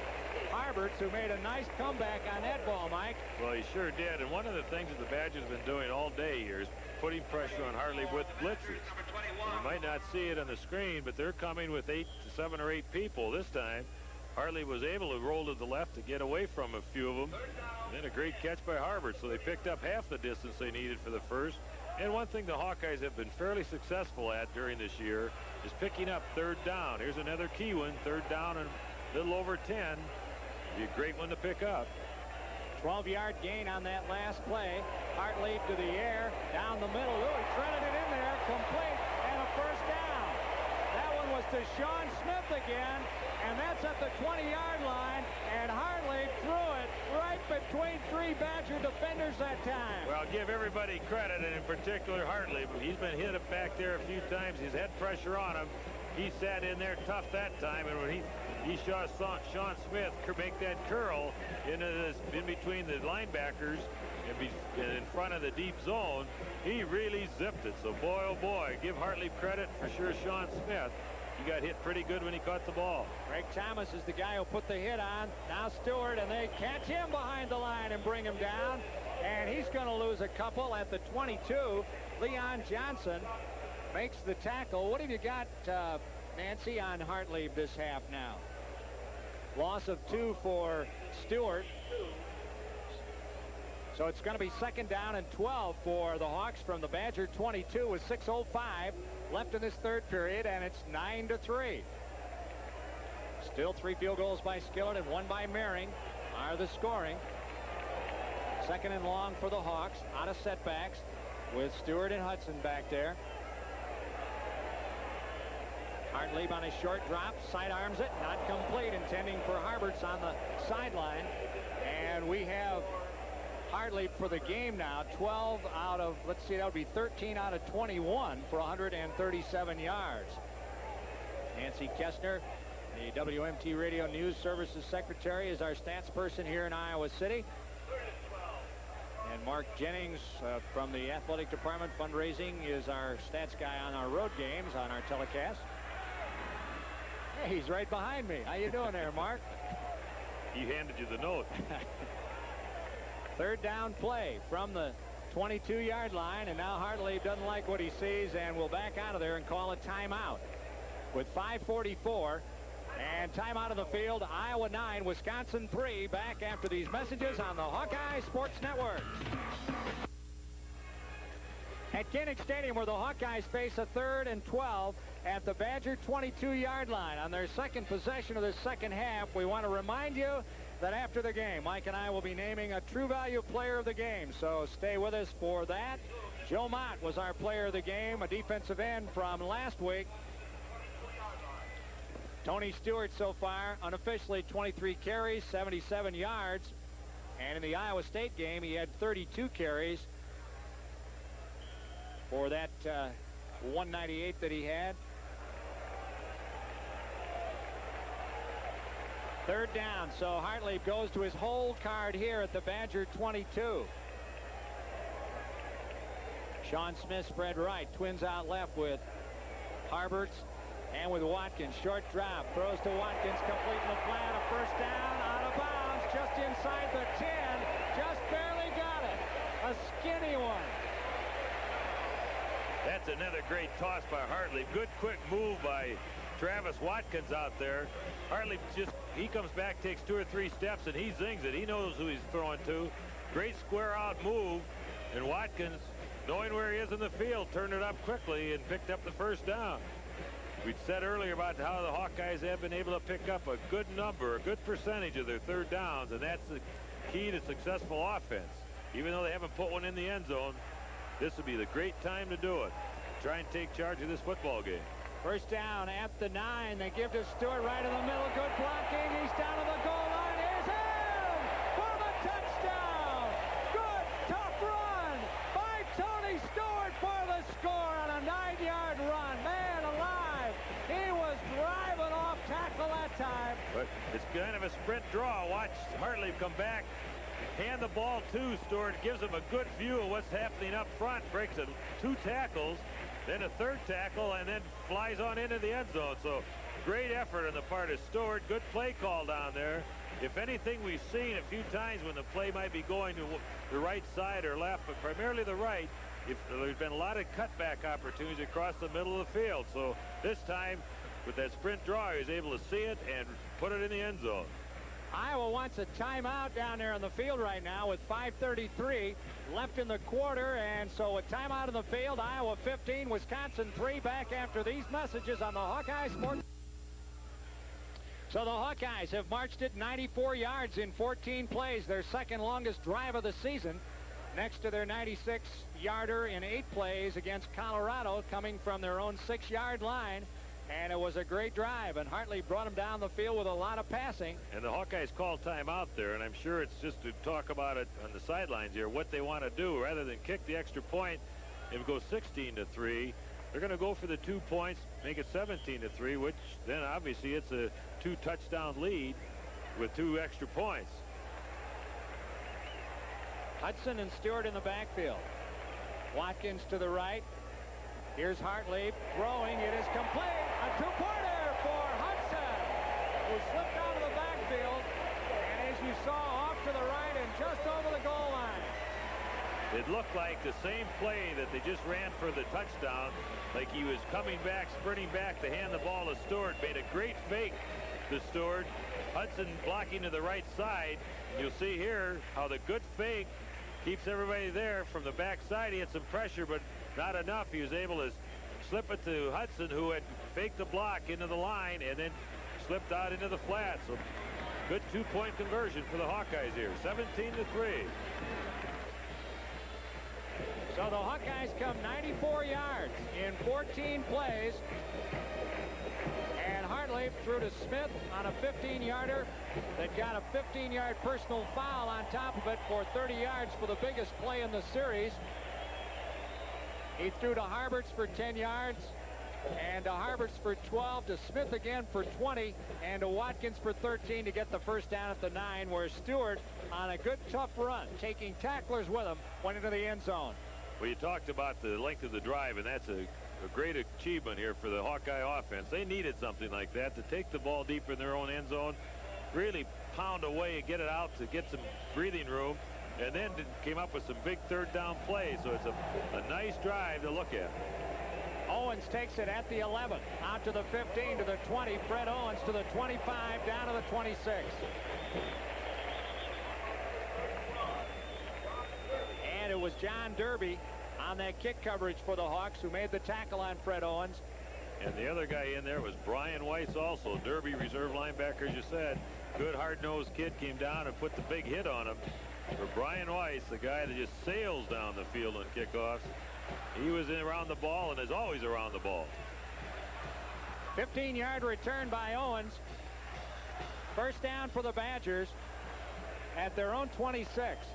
Harberts, who made a nice comeback on that ball, Mike. Well, he sure did. And one of the things that the Badgers have been doing all day here is putting pressure on Hartlieb with blitzes. You might not see it on the screen, but they're coming with 7 or 8 people this time. Hartlieb was able to roll to the left to get away from a few of them. And then a great catch by Harberts. So they picked up half the distance they needed for the first. And one thing the Hawkeyes have been fairly successful at during this year is picking up third down. Here's another key one. Third down and a little over 10. Be a great one to pick up. 12-yard gain on that last play. Hartlieb to the air, down the middle. Ooh, he threaded it in there, complete, and a first down. That one was to Sean Smith again, and that's at the 20-yard line, and Hartlieb threw it right between 3 Badger defenders that time. Well, give everybody credit, and in particular Hartlieb. He's been hit back there a few times. He's had pressure on him. He sat in there tough that time, and when he saw Sean Smith make that curl in between the linebackers and in front of the deep zone, he really zipped it. So boy, oh boy, give Hartlieb credit for sure. Sean Smith, he got hit pretty good when he caught the ball. Greg Thomas is the guy who put the hit on. Now Stewart, and they catch him behind the line and bring him down, and he's going to lose a couple at the 22. Leon Johnson makes the tackle. What have you got, Nancy, on Hartlieb this half now? Loss of 2 for Stewart. So it's going to be second down and 12 for the Hawks from the Badger 22 with 6:05 left in this third period, and it's 9-3. Still 3 field goals by Skillett and 1 by Mehring are the scoring. Second and long for the Hawks, out of setbacks with Stewart and Hudson back there. Hartlieb on a short drop, sidearms it, not complete, intending for Harberts on the sideline. And we have Hartlieb for the game now, 12 out of, let's see, that would be 13 out of 21 for 137 yards. Nancy Kestner, the WMT Radio News Services Secretary, is our stats person here in Iowa City. And Mark Jennings from the Athletic Department Fundraising is our stats guy on our road games on our telecast. Hey, he's right behind me. How you doing there, Mark? He handed you the note. Third down play from the 22-yard line, and now Hartlieb doesn't like what he sees and will back out of there and call a timeout with 5:44 and timeout of the field. Iowa 9, Wisconsin 3. Back after these messages on the Hawkeye Sports Network. At Kinnick Stadium, where the Hawkeyes face a 3rd and 12 at the Badger 22-yard line on their second possession of the second half. We want to remind you that after the game, Mike and I will be naming a True Value Player of the Game, so stay with us for that. Joe Mott was our player of the game, a defensive end from last week. Tony Stewart so far, unofficially 23 carries, 77 yards. And in the Iowa State game, he had 32 carries for that 198 that he had. Third down, so Hartley goes to his hold card here at the Badger 22. Sean Smith spread right, twins out left with Harberts and with Watkins. Short drop, throws to Watkins, complete in the flat, a first down, out of bounds, just inside the 10, just barely got it. A skinny one. That's another great toss by Hartley. Good quick move by Travis Watkins out there. Hartley he comes back, takes 2 or 3 steps, and he zings it. He knows who he's throwing to. Great square out move, and Watkins, knowing where he is in the field, turned it up quickly and picked up the first down. We'd said earlier about how the Hawkeyes have been able to pick up a good number, a good percentage of their third downs, and that's the key to successful offense. Even though they haven't put one in the end zone, this would be the great time to do it. Try and take charge of this football game. First down at the 9. They give to Stewart right in the middle. Good blocking. He's down to the goal line. Here's him for the touchdown. Good tough run by Tony Stewart for the score on a 9-yard run. Man alive. He was driving off tackle that time. But it's kind of a sprint draw. Watch Hartley come back. Hand the ball to Stewart, gives him a good view of what's happening up front, breaks 2 tackles, then a 3rd tackle, and then flies on into the end zone. So great effort on the part of Stewart. Good play call down there. If anything, we've seen a few times when the play might be going to the right side or left, but primarily the right, there's been a lot of cutback opportunities across the middle of the field. So this time, with that sprint draw, he was able to see it and put it in the end zone. Iowa wants a timeout down there on the field right now with 5:33 left in the quarter, and so a timeout in the field. Iowa 15, Wisconsin 3. Back after these messages on the Hawkeye Sports. So the Hawkeyes have marched it 94 yards in 14 plays, their second longest drive of the season, next to their 96-yarder in 8 plays against Colorado, coming from their own 6-yard line. And it was a great drive, and Hartley brought him down the field with a lot of passing. And the Hawkeyes called timeout there, and I'm sure it's just to talk about it on the sidelines here, what they want to do. Rather than kick the extra point and go 16-3, they're going to go for the 2 points, make it 17-3, which then obviously it's a 2-touchdown lead with 2 extra points. Hudson and Stewart in the backfield. Watkins to the right. Here's Hartley throwing. It is complete. A 2-pointer for Hudson, who slipped out of the backfield. And as you saw, off to the right and just over the goal line. It looked like the same play that they just ran for the touchdown, like he was coming back, sprinting back to hand the ball to Stewart. Made a great fake to Stewart. Hudson blocking to the right side. You'll see here how the good fake keeps everybody there. From the backside, he had some pressure, but not enough. He was able to slip it to Hudson, who had faked the block into the line and then slipped out into the flat. So good 2-point conversion for the Hawkeyes here, 17-3. So the Hawkeyes come 94 yards in 14 plays. And Hartley threw to Smith on a 15-yarder that got a 15-yard personal foul on top of it for 30 yards for the biggest play in the series. He threw to Harberts for 10 yards, and to Harberts for 12, to Smith again for 20, and to Watkins for 13 to get the first down at the 9, where Stewart, on a good tough run, taking tacklers with him, went into the end zone. Well, you talked about the length of the drive, and that's a great achievement here for the Hawkeye offense. They needed something like that to take the ball deep in their own end zone, really pound away and get it out to get some breathing room, and then came up with some big 3rd down plays. So it's a nice drive to look at. Owens takes it at the 11, out to the 15, to the 20. Fred Owens to the 25, down to the 26. And it was John Derby on that kick coverage for the Hawks who made the tackle on Fred Owens. And the other guy in there was Brian Weiss also. Derby reserve linebacker, as you said. Good hard-nosed kid came down and put the big hit on him. For Brian Weiss, the guy that just sails down the field on kickoffs, he was in around the ball and is always around the ball. 15-yard return by Owens. First down for the Badgers at their own 26.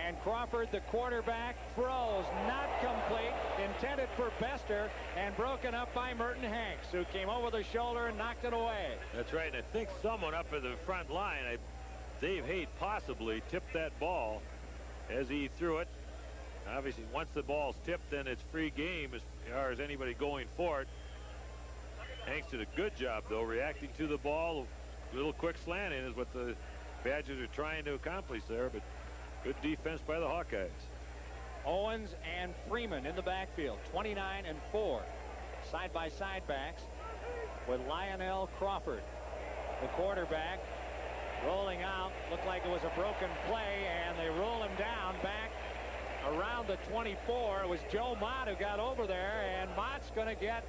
And Crawford, the quarterback, throws not complete, intended for Bester, and broken up by Merton Hanks, who came over the shoulder and knocked it away. That's right, and I think someone up at the front line, Dave Haight possibly tipped that ball as he threw it. Obviously, once the ball's tipped, then it's free game as far as anybody going for it. Hanks did a good job, though, reacting to the ball. A little quick slant in is what the Badgers are trying to accomplish there, but good defense by the Hawkeyes. Owens and Freeman in the backfield, 29 and 4. Side-by-side backs with Lionel Crawford, the quarterback, rolling out. Looked like it was a broken play, and they roll him down back around the 24. It was Joe Mott who got over there, and Mott's going to get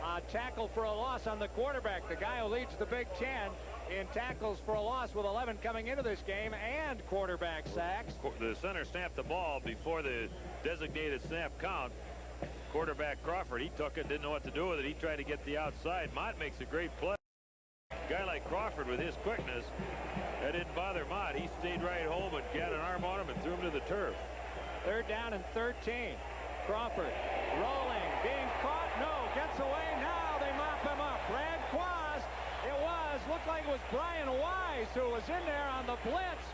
a tackle for a loss on the quarterback, the guy who leads the Big Ten in tackles for a loss with 11 coming into this game and quarterback sacks. The center snapped the ball before the designated snap count. Quarterback Crawford, he took it, didn't know what to do with it. He tried to get the outside. Mott makes a great play. A guy like Crawford with his quickness, that didn't bother Mott. He stayed right home and got an arm on him and threw him to the turf. 3rd down and 13. Crawford rolling, being caught. No, gets away. Now they mop him up. Brad Quaz. Looked like it was Brian Wise who was in there on the blitz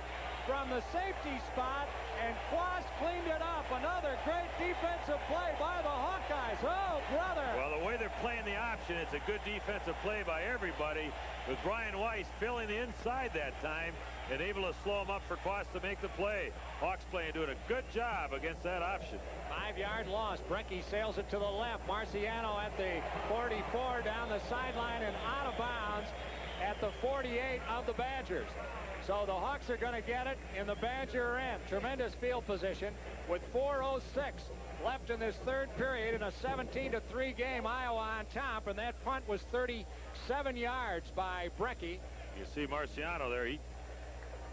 from the safety spot, and Quaz cleaned it up. Another great defensive play by the Hawkeyes. Oh, brother. Well, the way they're playing the option, it's a good defensive play by everybody, with Brian Weiss filling the inside that time and able to slow him up for Quaz to make the play. Hawks playing, doing a good job against that option. 5-yard loss. Brecky sails it to the left. Marciano at the 44 down the sideline and out of bounds at the 48 of the Badgers. So the Hawks are going to get it in the Badger end. Tremendous field position with 4:06 left in this 3rd period in a 17-3 game. Iowa on top, and that punt was 37 yards by Brecky. You see Marciano there.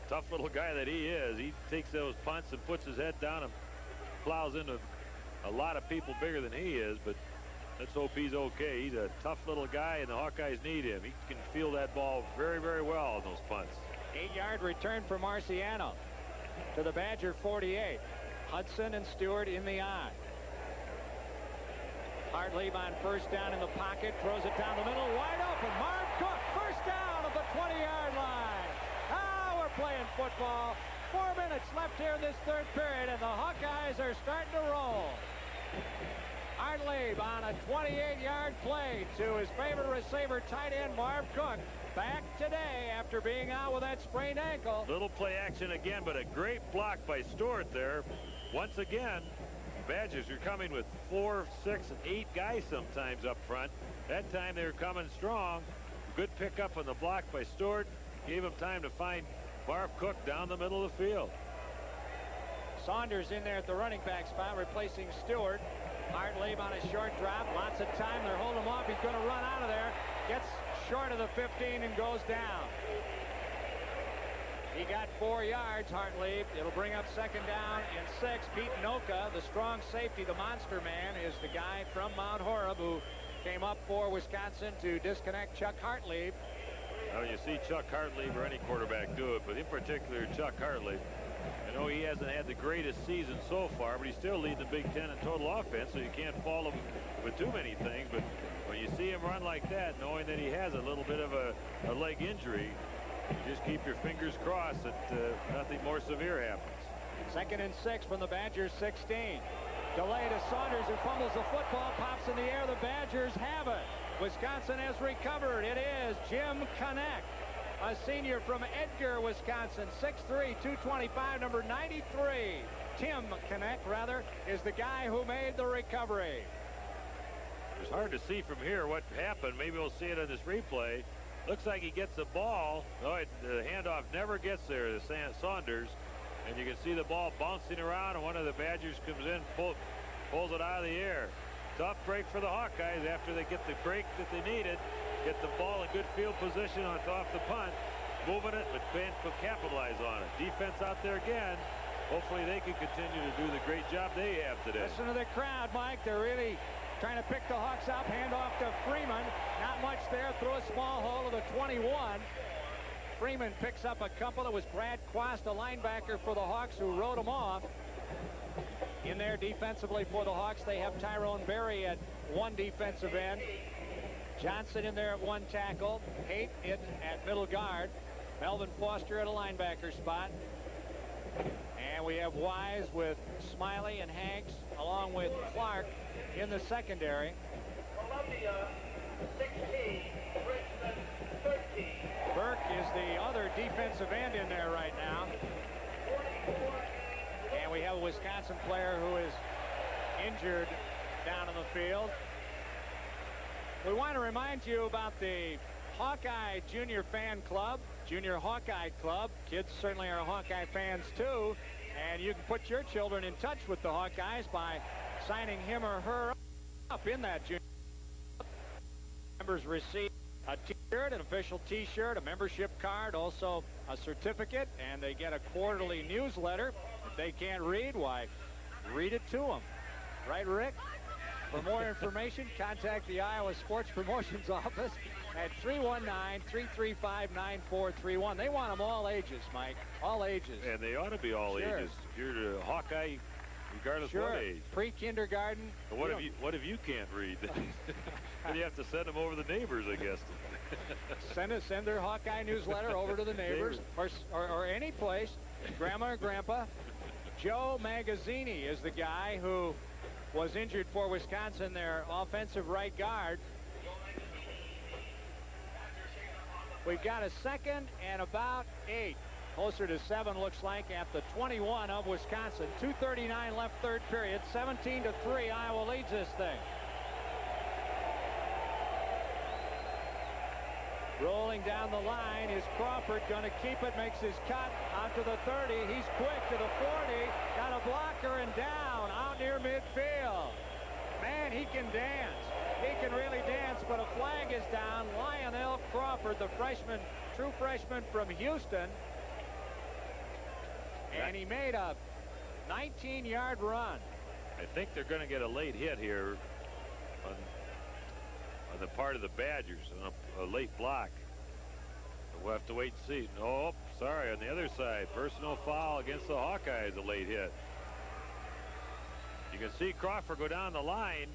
Tough little guy that he is. He takes those punts and puts his head down and plows into a lot of people bigger than he is, but let's hope he's okay. He's a tough little guy, and the Hawkeyes need him. He can feel that ball very, very well on those punts. 8-yard return for Marciano to the Badger 48. Hudson and Stewart in the eye. Hartlieb on 1st down in the pocket, throws it down the middle, wide open. Marv Cook, 1st down at the 20-yard line. Now we're playing football. 4 minutes left here in this 3rd period, and the Hawkeyes are starting to roll. Hartlieb on a 28-yard play to his favorite receiver, tight end Marv Cook. Back today after being out with that sprained ankle. Little play action again, but a great block by Stewart there. Once again, Badgers are coming with 4, 6, and 8 guys sometimes up front. That time they were coming strong. Good pickup on the block by Stewart. Gave him time to find Marv Cook down the middle of the field. Saunders in there at the running back spot, replacing Stewart. Hartlieb on a short drop. Lots of time. They're holding him off. He's going to run out of there. Gets short of the 15 and goes down. He got 4 yards, Hartlieb. It'll bring up 2nd down and 6. Pete Noka, the strong safety, the monster man, is the guy from Mount Horeb who came up for Wisconsin to disconnect Chuck Hartlieb. Well, you see Chuck Hartlieb or any quarterback do it, but in particular Chuck Hartlieb. I know he hasn't had the greatest season so far, but he's still leading the Big Ten in total offense, so you can't fault him with too many things. But when you see him run like that, knowing that he has a little bit of a leg injury, you just keep your fingers crossed that nothing more severe happens. 2nd and 6 from the Badgers 16. Delay to Saunders, who fumbles the football, pops in the air. The Badgers have it. Wisconsin has recovered. It is Jim Kinnick, a senior from Edgar, Wisconsin, 6'3", 225, number 93. Tim Kinnick, rather, is the guy who made the recovery. It's hard to see from here what happened. Maybe we'll see it on this replay. Looks like he gets the ball. Oh, the handoff never gets there to Saunders. And you can see the ball bouncing around, and one of the Badgers comes in, pulls it out of the air. Tough break for the Hawkeyes after they get the break that they needed. Get the ball in good field position off the punt, moving it, but can't capitalize on it. Defense out there again. Hopefully they can continue to do the great job they have today. Listen to the crowd, Mike. They're really trying to pick the Hawks up. Hand off to Freeman. Not much there. Through a small hole to the 21. Freeman picks up a couple. It was Brad Quast, a linebacker for the Hawks, who rode him off. In there defensively for the Hawks, they have Tyrone Berry at one defensive end. Johnson in there at one tackle. Haight in at middle guard. Melvin Foster at a linebacker spot. And we have Wise with Smiley and Hanks, along with Clark in the secondary. Columbia 16, Richmond 13. Burke is the other defensive end in there right now. And we have a Wisconsin player who is injured down in the field. We want to remind you about the Hawkeye Junior Fan Club, Junior Hawkeye Club. Kids certainly are Hawkeye fans too. And you can put your children in touch with the Hawkeyes by signing him or her up in that junior club. Members receive a t-shirt, an official t-shirt, a membership card, also a certificate, and they get a quarterly newsletter. If they can't read, why, read it to them. Right, Rick? For more information, contact the Iowa Sports Promotions Office at 319-335-9431. They want them all ages, Mike. All ages. And they ought to be all ages. If you're a Hawkeye, regardless of what age. Pre-kindergarten. What if you can't read? Then you have to send them over the neighbors, I guess. Send their Hawkeye newsletter over to the neighbors or any place. Grandma or Grandpa. Joe Magazzini is the guy who was injured for Wisconsin, their offensive right guard. We've got a second and about 8. Closer to 7 looks like at the 21 of Wisconsin. 2:39 left third period. 17-3. Iowa leads this thing. Rolling down the line is Crawford, going to keep it, makes his cut out to the 30. He's quick to the 40. Got a blocker and down out near midfield. Man, he can dance. He can really dance, but a flag is down. Lionel Crawford, the freshman, true freshman from Houston. And he made a 19-yard run. I think they're going to get a late hit here on the part of the Badgers, a late block. We'll have to wait and see. Oh, sorry, on the other side, personal foul against the Hawkeyes, a late hit. You can see Crawford go down the line.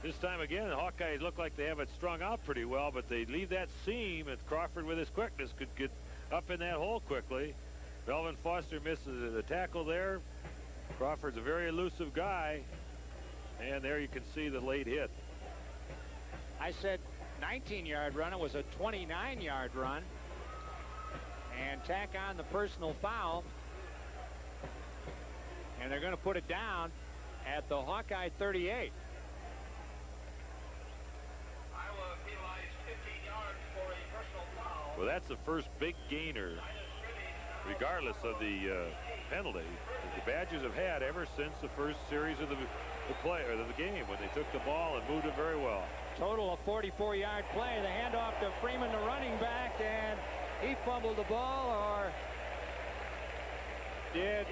This time again, the Hawkeyes look like they have it strung out pretty well, but they leave that seam, and Crawford with his quickness could get up in that hole quickly. Melvin Foster misses the tackle there. Crawford's a very elusive guy, and there you can see the late hit. I said 19-yard run. It was a 29-yard run. And tack on the personal foul. And they're going to put it down at the Hawkeye 38. Iowa penalized 15 yards for a personal foul. Well, that's the first big gainer, regardless of the penalty, that the Badgers have had ever since the first series of the game, when they took the ball and moved it very well. Total of 44-yard play. The handoff to Freeman, the running back, and he fumbled the ball, or did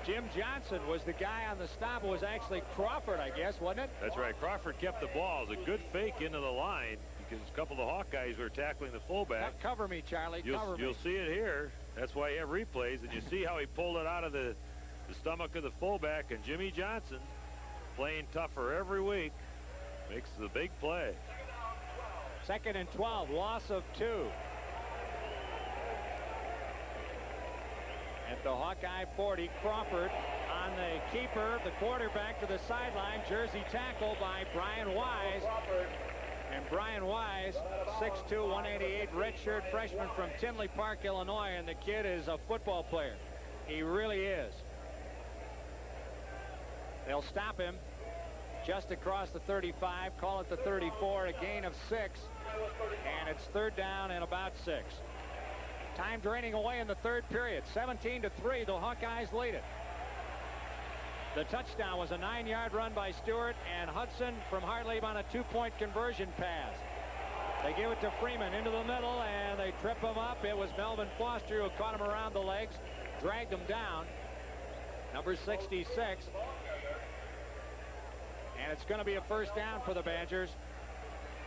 Jim Johnson was the guy on the stop. It was actually Crawford, I guess, wasn't it? That's right. Crawford kept the ball. It was a good fake into the line because a couple of the Hawkeyes were tackling the fullback. Cover me, Charlie. Cover me. You'll see it here. That's why you have replays, and you see how he pulled it out of the stomach of the fullback, and Jimmy Johnson, playing tougher every week, makes the big play. 2nd and 12, loss of 2. At the Hawkeye 40, Crawford on the keeper, the quarterback to the sideline. Jersey tackle by Brian Wise. And Brian Wise, 6'2", 188, redshirt freshman from Tinley Park, Illinois, and the kid is a football player. He really is. They'll stop him just across the 35, call it the 34, a gain of 6, and it's 3rd down and about 6. Time draining away in the 3rd period. 17-3, the Hawkeyes lead it. The touchdown was a 9-yard run by Stewart, and Hudson from Hartley on a 2-point conversion pass. They give it to Freeman into the middle, and they trip him up. It was Melvin Foster who caught him around the legs, dragged him down. Number 66. And it's going to be a 1st down for the Badgers.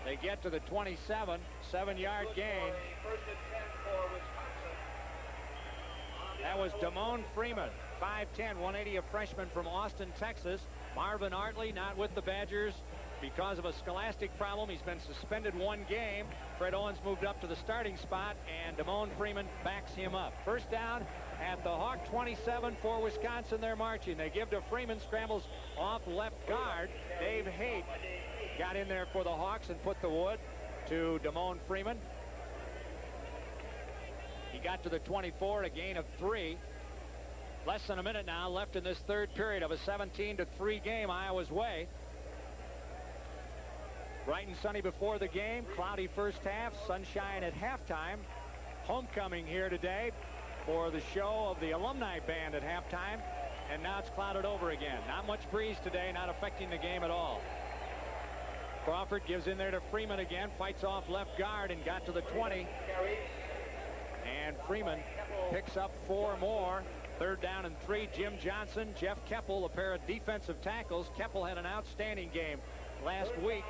They get to the 27, 7-yard gain. First and 10 for Wisconsin. That was Damone Freeman, 5'10", 180, a freshman from Austin, Texas. Marvin Artley not with the Badgers because of a scholastic problem. He's been suspended 1 game. Fred Owens moved up to the starting spot, and Damone Freeman backs him up. First down at the Hawk 27 for Wisconsin. They're marching. They give to Freeman, scrambles off left guard. Dave Haight got in there for the Hawks and put the wood to Damone Freeman. He got to the 24, a gain of 3. Less than a minute now left in this third period of a 17-3 game Iowa's way. Bright and sunny before the game, cloudy first half, sunshine at halftime. Homecoming here today for the show of the alumni band at halftime, and now it's clouded over again. Not much breeze today, not affecting the game at all. Crawford gives in there to Freeman again, fights off left guard and got to the 20. And Freeman picks up 4 more. Third down and 3. Jim Johnson, Jeff Keppel, a pair of defensive tackles. Keppel had an outstanding game last week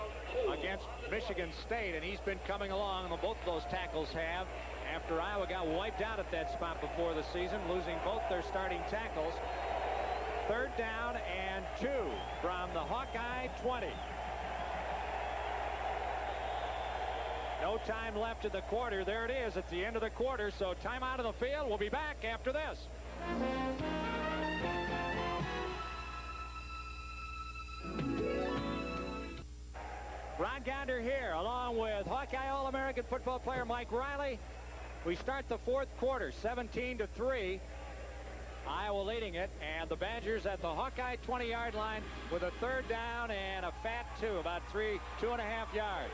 against Michigan State, and he's been coming along. Both of those tackles have, after Iowa got wiped out at that spot before the season, losing both their starting tackles. Third down and 2 from the Hawkeye 20. No time left in the quarter. There it is at the end of the quarter. So timeout of the field. We'll be back after this. Ron Gonder here, along with Hawkeye All-American football player Mike Riley. We start the fourth quarter, 17-3. Iowa leading it, and the Badgers at the Hawkeye 20-yard line with a third down and a fat 2, about 2.5 yards.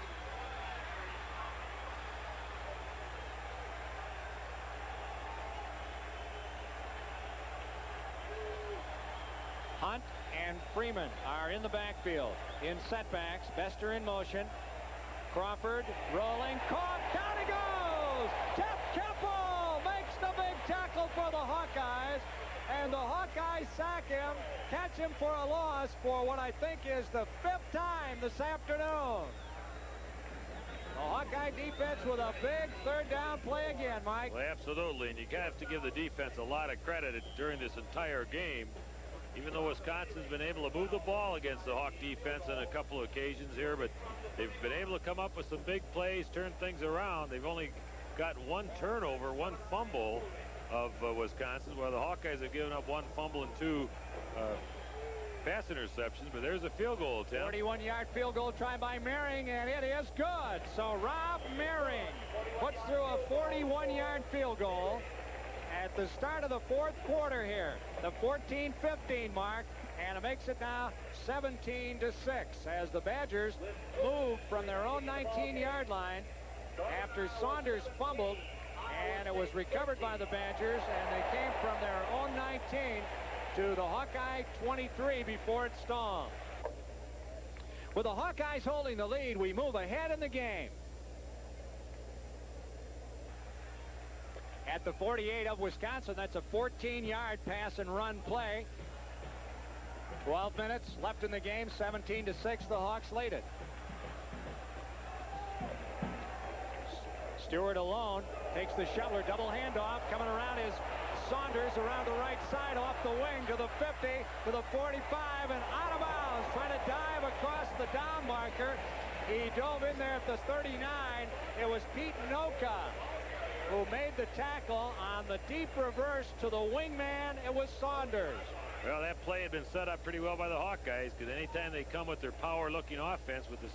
Hunt and Freeman are in the backfield in setbacks. Bester in motion. Crawford rolling, caught, down he goes! Jeff Keppel makes the big tackle for the Hawkeyes, and the Hawkeyes sack him, catch him for a loss for what I think is the 5th time this afternoon. The Hawkeye defense with a big third down play again, Mike. Well, absolutely, and you have to give the defense a lot of credit during this entire game. Even though Wisconsin's been able to move the ball against the Hawk defense on a couple of occasions here, but they've been able to come up with some big plays, turn things around. They've only got 1 turnover, 1 fumble of Wisconsin, while the Hawkeyes have given up 1 fumble and 2 pass interceptions. But there's a field goal attempt. 41-yard field goal try by Mehring, and it is good. So Rob Mehring puts through a 41-yard field goal at the start of the fourth quarter here, the 14-15 mark, and it makes it now 17-6 as the Badgers move from their own 19-yard line after Saunders fumbled, and it was recovered by the Badgers, and they came from their own 19 to the Hawkeye 23 before it stalled. With the Hawkeyes holding the lead, we move ahead in the game. At the 48 of Wisconsin, that's a 14-yard pass and run play. 12 minutes left in the game, 17-6, the Hawks lead it. Stewart alone takes the shoveler, double handoff. Coming around is Saunders around the right side, off the wing to the 50, to the 45, and out of bounds, trying to dive across the down marker. He dove in there at the 39. It was Pete Noka who made the tackle on the deep reverse to the wingman. It was Saunders. Well, that play had been set up pretty well by the Hawkeyes, because anytime they come with their power-looking offense with this,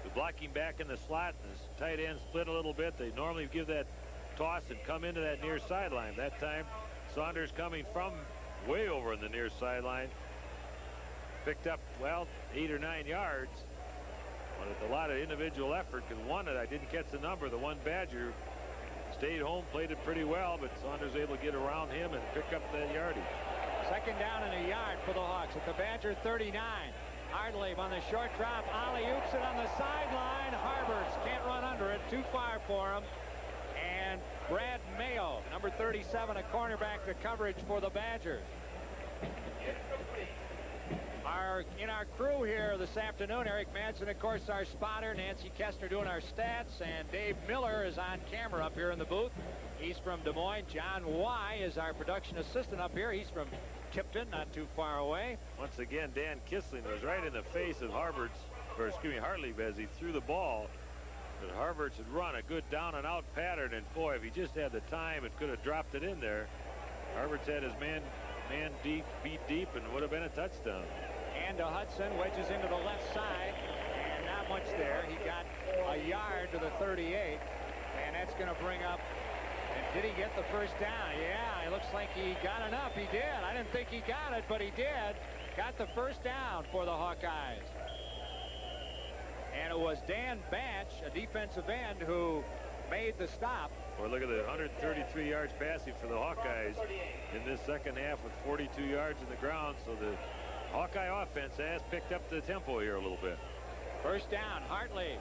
the blocking back in the slot and the tight end split a little bit, they normally give that toss and come into that near sideline. That time, Saunders coming from way over in the near sideline, picked up, well, 8 or 9 yards. But it's a lot of individual effort, because one that I didn't catch the number, the one Badger stayed home, played it pretty well, but Saunders able to get around him and pick up that yardage. Second down and a yard for the Hawks at the Badger 39. Hardleave on the short drop. Alley-oops it on the sideline. Harberts can't run under it. Too far for him. And Brad Mayo, number 37, a cornerback, to coverage for the Badgers. In our crew here this afternoon. Eric Madsen, of course, our spotter. Nancy Kestner doing our stats. And Dave Miller is on camera up here in the booth. He's from Des Moines. John Y is our production assistant up here. He's from Tipton, not too far away. Once again, Dan Kissling was right in the face of Hartlieb as he threw the ball. But Harvards had run a good down and out pattern, and boy, if he just had the time, it could have dropped it in there. Harvards had his man deep, beat deep, and would have been a touchdown. And Hudson wedges into the left side, and not much there. He got a yard to the 38, and that's going to bring up. And did he get the first down? Yeah, it looks like he got enough. He did. I didn't think he got it, but he did. Got the first down for the Hawkeyes. And it was Dan Batch, a defensive end, who made the stop. Boy, look at the 133 yards passing for the Hawkeyes in this second half with 42 yards in the ground. So the Hawkeye offense has picked up the tempo here a little bit. First down, Hartley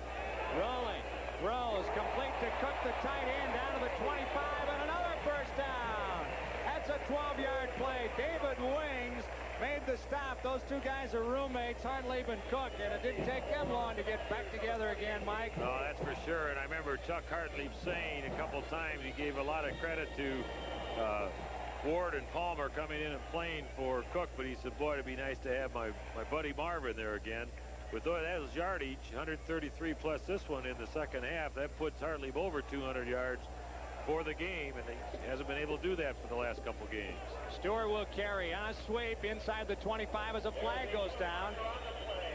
rolling, throws, complete to Cook, the tight end, down to the 25, and another first down. That's a 12-yard play. David Wings made the stop. Those two guys are roommates, Hartley and Cook, and it didn't take them long to get back together again, Mike. Oh, that's for sure. And I remember Chuck Hartley saying a couple times he gave a lot of credit to Ward and Palmer coming in and playing for Cook, but he said, boy, it'd be nice to have my buddy Marv in there again. With that was yardage, 133 plus this one in the second half. That puts Hartley over 200 yards for the game, and he hasn't been able to do that for the last couple games. Stewart will carry on a sweep inside the 25 as a flag goes down.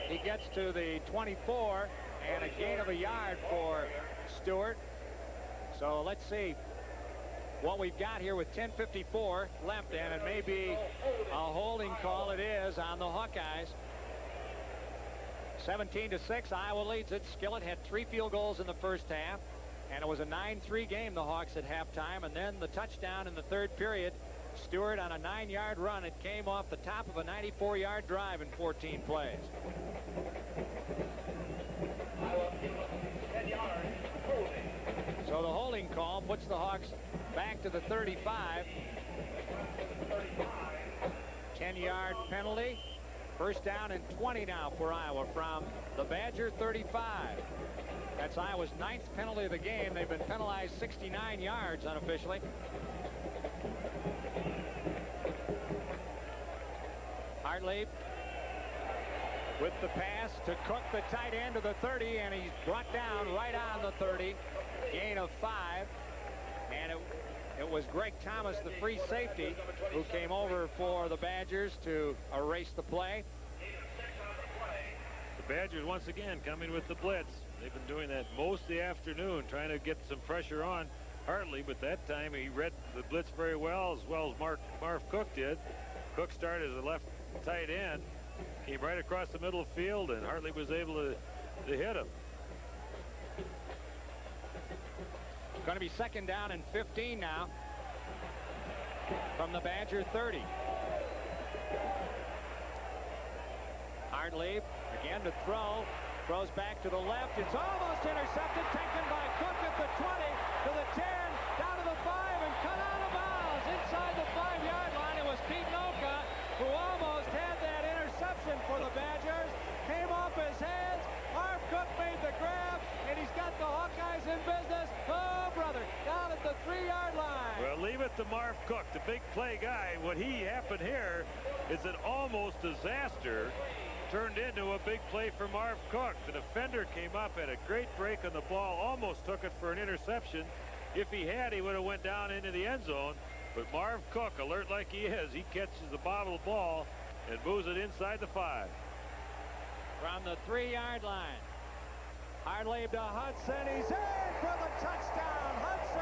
He gets to the 24, and a gain of a yard for Stewart. So let's see what we've got here with 10:54 left, and it may be a holding call. It is on the Hawkeyes. 17-6, Iowa leads it. Skillett had 3 field goals in the first half, and it was a 9-3 game, the Hawks at halftime, and then the touchdown in the third period. Stewart on a 9-yard run. It came off the top of a 94-yard drive in 14 plays. So the holding call puts the Hawks back to the 35. 10-yard penalty. First down and 20 now for Iowa from the Badger 35. That's Iowa's 9th penalty of the game. They've been penalized 69 yards unofficially. Hartley with the pass to Cook, the tight end, to the 30, and he's brought down right on the 30. Gain of 5. And it was Greg Thomas, the free safety, who came over for the Badgers to erase the play. The Badgers once again coming with the blitz. They've been doing that most of the afternoon, trying to get some pressure on Hartley, but that time he read the blitz very well as Marv Cook did. Cook started as a left tight end, came right across the middle of the field, and Hartley was able to hit him. Going to be second down and 15 now from the Badger 30. Hartley again to throw. Throws back to the left. It's almost intercepted. Taken by Cook at the 20, to the 10, down to the 5, and cut out of bounds. Inside the 5-yard line, it was Pete Noka who almost had that interception for the Badgers. Came off his hands. Marv Cook made the grab, and he's got the Hawkeyes in business. Oh, brother, down at the 3-yard line. Well, leave it to Marv Cook, the big play guy. What happened here is an almost disaster turned into a big play for Marv Cook. The defender came up, had a great break on the ball, almost took it for an interception. If he had, he would have went down into the end zone. But Marv Cook, alert like he is, he catches the bobbled ball and moves it inside the 5. From the 3-yard line, Hartley to Hudson. He's in for the touchdown. Hudson,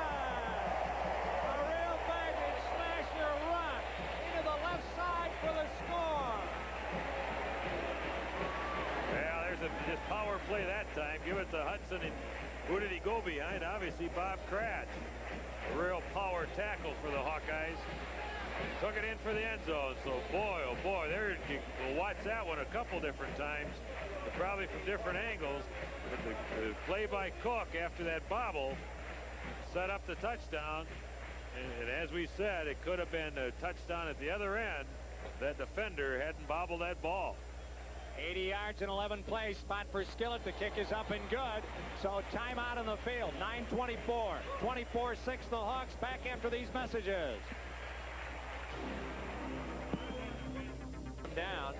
a real baggage smasher run into the left side for the score. Well, there's a just power play that time. Give it to Hudson, and who did he go behind? Obviously Bob Cratch. A real power tackle for the Hawkeyes. Took it in for the end zone. So boy, oh boy, there you will watch that one a couple different times, probably from different angles. But the play by Cook after that bobble set up the touchdown. And as we said, it could have been a touchdown at the other end. That defender hadn't bobbled that ball. 80 yards and 11 plays. Spot for Skillett. The kick is up and good. So timeout on the field. 9:24. 24-6 the Hawks. Back after these messages. Down.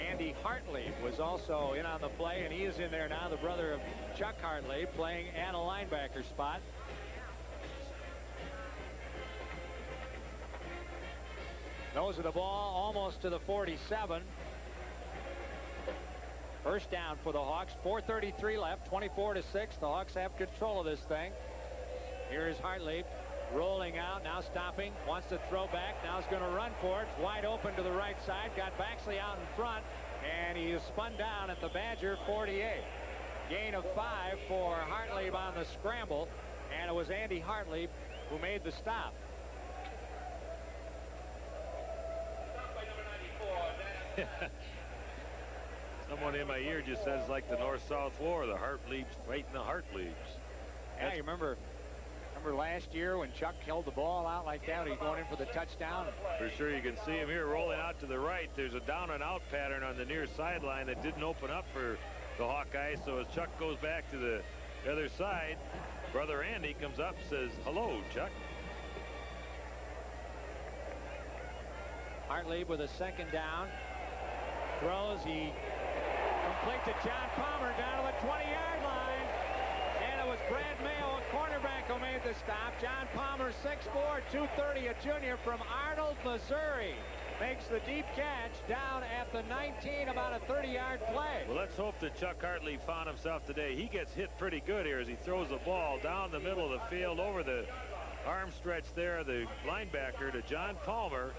Andy Hartley was also in on the play, and he is in there now, the brother of Chuck Hartley, playing at a linebacker spot. Nose of the ball almost to the 47. First down for the Hawks. 4:33 left. 24-6. The Hawks have control of this thing. Here's Hartley rolling out, now stopping, wants to throw back, now he's going to run for it. It's wide open to the right side. Got Baxley out in front, and he is spun down at the Badger 48. Gain of 5 for Hartley on the scramble, and it was Andy Hartley who made the stop. Someone in my ear just says like the North-South War, the Hartleys fighting the Hartleys. Yeah, you remember last year when Chuck held the ball out like that, he's going in for the touchdown. For sure, you can see him here rolling out to the right. There's a down and out pattern on the near sideline that didn't open up for the Hawkeyes. So as Chuck goes back to the other side, brother Andy comes up and says, "Hello, Chuck." Hartley with a second down. Throws, he complete to John Palmer down to the 20-yard line. And it was Brad Mayo, a cornerback, who made the stop. John Palmer, 6'4", 230, a junior from Arnold, Missouri, makes the deep catch down at the 19, about a 30-yard play. Well, let's hope that Chuck Hartley found himself today. He gets hit pretty good here as he throws the ball down the middle of the field over the arm stretch there, the linebacker, to John Palmer.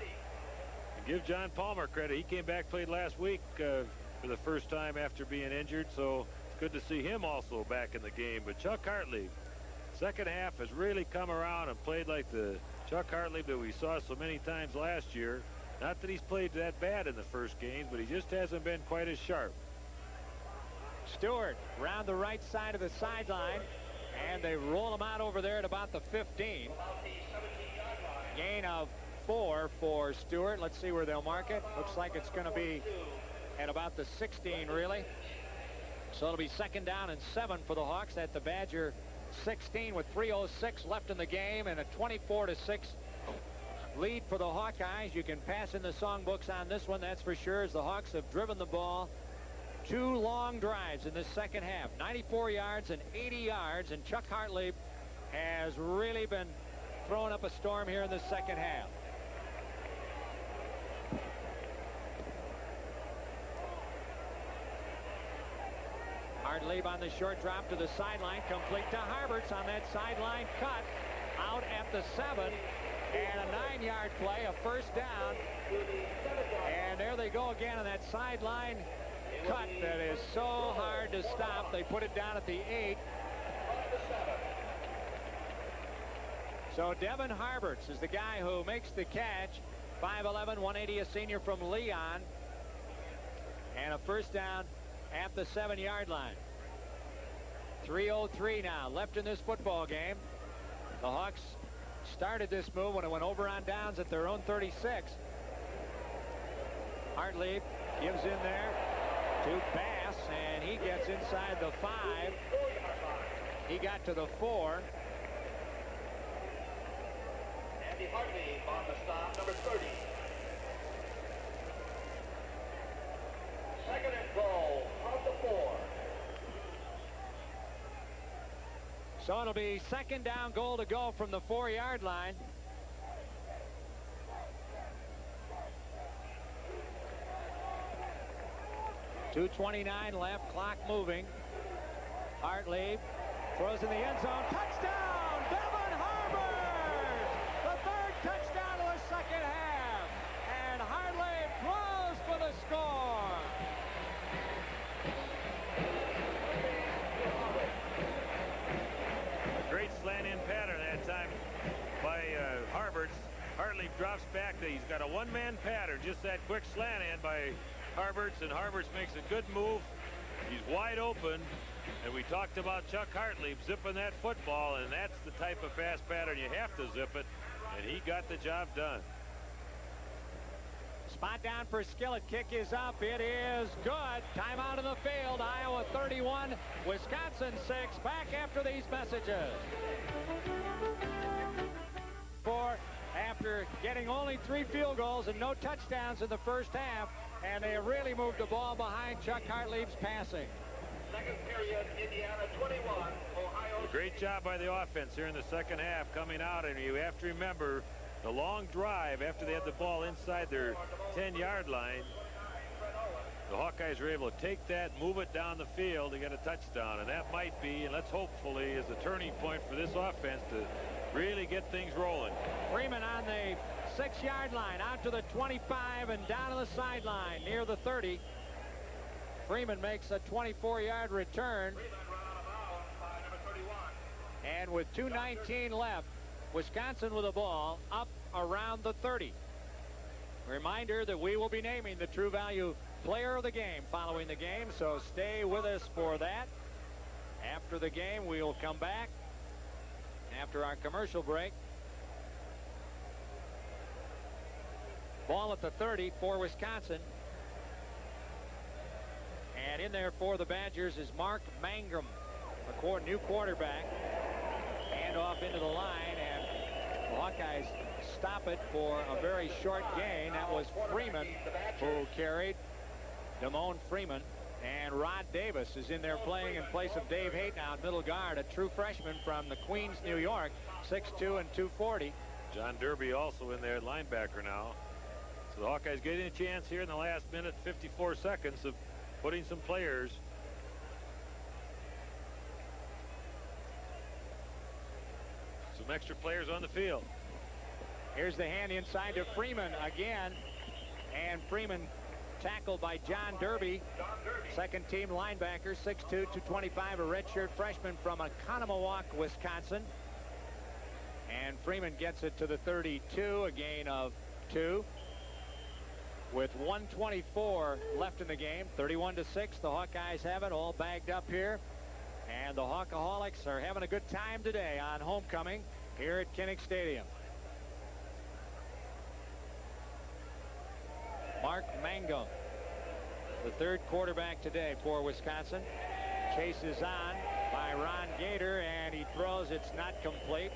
Give John Palmer credit. He came back, played last week for the first time after being injured, so it's good to see him also back in the game. But Chuck Hartley, second half, has really come around and played like the Chuck Hartley that we saw so many times last year. Not that he's played that bad in the first games, but he just hasn't been quite as sharp. Stewart round the right side of the sideline, and they roll him out over there at about the 15. Gain of 4 for Stewart. Let's see where they'll mark it. Looks like it's going to be at about the 16, really. So it'll be second down and 7 for the Hawks at the Badger 16 with 3:06 left in the game, and a 24-6 lead for the Hawkeyes. You can pass in the songbooks on this one, that's for sure, as the Hawks have driven the ball 2 long drives in this second half. 94 yards and 80 yards, and Chuck Hartley has really been throwing up a storm here in the second half. Hartley on the short drop to the sideline, complete to Harberts on that sideline cut out at the 7, and a 9-yard play, a first down. And there they go again on that sideline cut that is so hard to stop. They put it down at the 8. So Devin Harberts is the guy who makes the catch. 5'11", 180, a senior from Leon, and a first down at the 7-yard line. 3:03 now left in this football game. The Hawks started this move when it went over on downs at their own 36. Hartley gives in there to Bass, and he gets inside the 5. He got to the 4. Andy Hartley on the stop, number 30. Second and goal on the 4. So it'll be second down, goal to go from the 4-yard line. .229 left, clock moving. Hartley throws in the end zone. Touchdown, Devin Harberts! The 3rd touchdown of the second half. And Hartley throws for the score. Great slant-in pattern that time by Harberts. Hartley drops back. He's got a one-man pattern. Just that quick slant-in by Harberts, and Harberts makes a good move. He's wide open, and we talked about Chuck Hartley zipping that football, and that's the type of pass pattern you have to zip it, and he got the job done. Spot down for Skillett. Kick is up. It is good. Timeout in the field. Iowa 31, Wisconsin 6. Back after these messages. After getting only 3 field goals and no touchdowns in the first half, and they really moved the ball behind Chuck Hartlieb's passing. Second period, Indiana 21, Ohio. A great job by the offense here in the second half coming out, and you have to remember the long drive after they had the ball inside their 10-yard line. The Hawkeyes were able to take that, move it down the field to get a touchdown, and that might be, and let's hopefully, is the turning point for this offense to really get things rolling. Freeman on the 6-yard line, out to the 25 and down to the sideline near the 30. Freeman makes a 24-yard return. And with 2:19 left, Wisconsin with the ball up around the 30. Reminder that we will be naming the True Value Player of the Game following the game, so stay with us for that. After the game, we will come back after our commercial break. Ball at the 30 for Wisconsin. And in there for the Badgers is Mark Mangum, a new quarterback. Hand off into the line, and the Hawkeyes stop it for a very short gain. That was Freeman who carried. Damone Freeman. And Rod Davis is in there playing in place of Dave Hayton out middle guard, a true freshman from the Queens, New York, 6'2" and 240. John Derby also in there at linebacker now. So the Hawkeyes getting a chance here in the last minute, 54 seconds of putting some players. Some extra players on the field. Here's the hand inside to Freeman again. And Freeman tackled by John Derby, second team linebacker, 6'2", 225, a redshirt freshman from Oconomowoc, Wisconsin. And Freeman gets it to the 32, a gain of 2. With 1:24 left in the game, 31-6, the Hawkeyes have it all bagged up here. And the Hawkaholics are having a good time today on homecoming here at Kinnick Stadium. Mark Mangum, the third quarterback today for Wisconsin. Chase is on by Ron Gator, and he throws. It's not complete.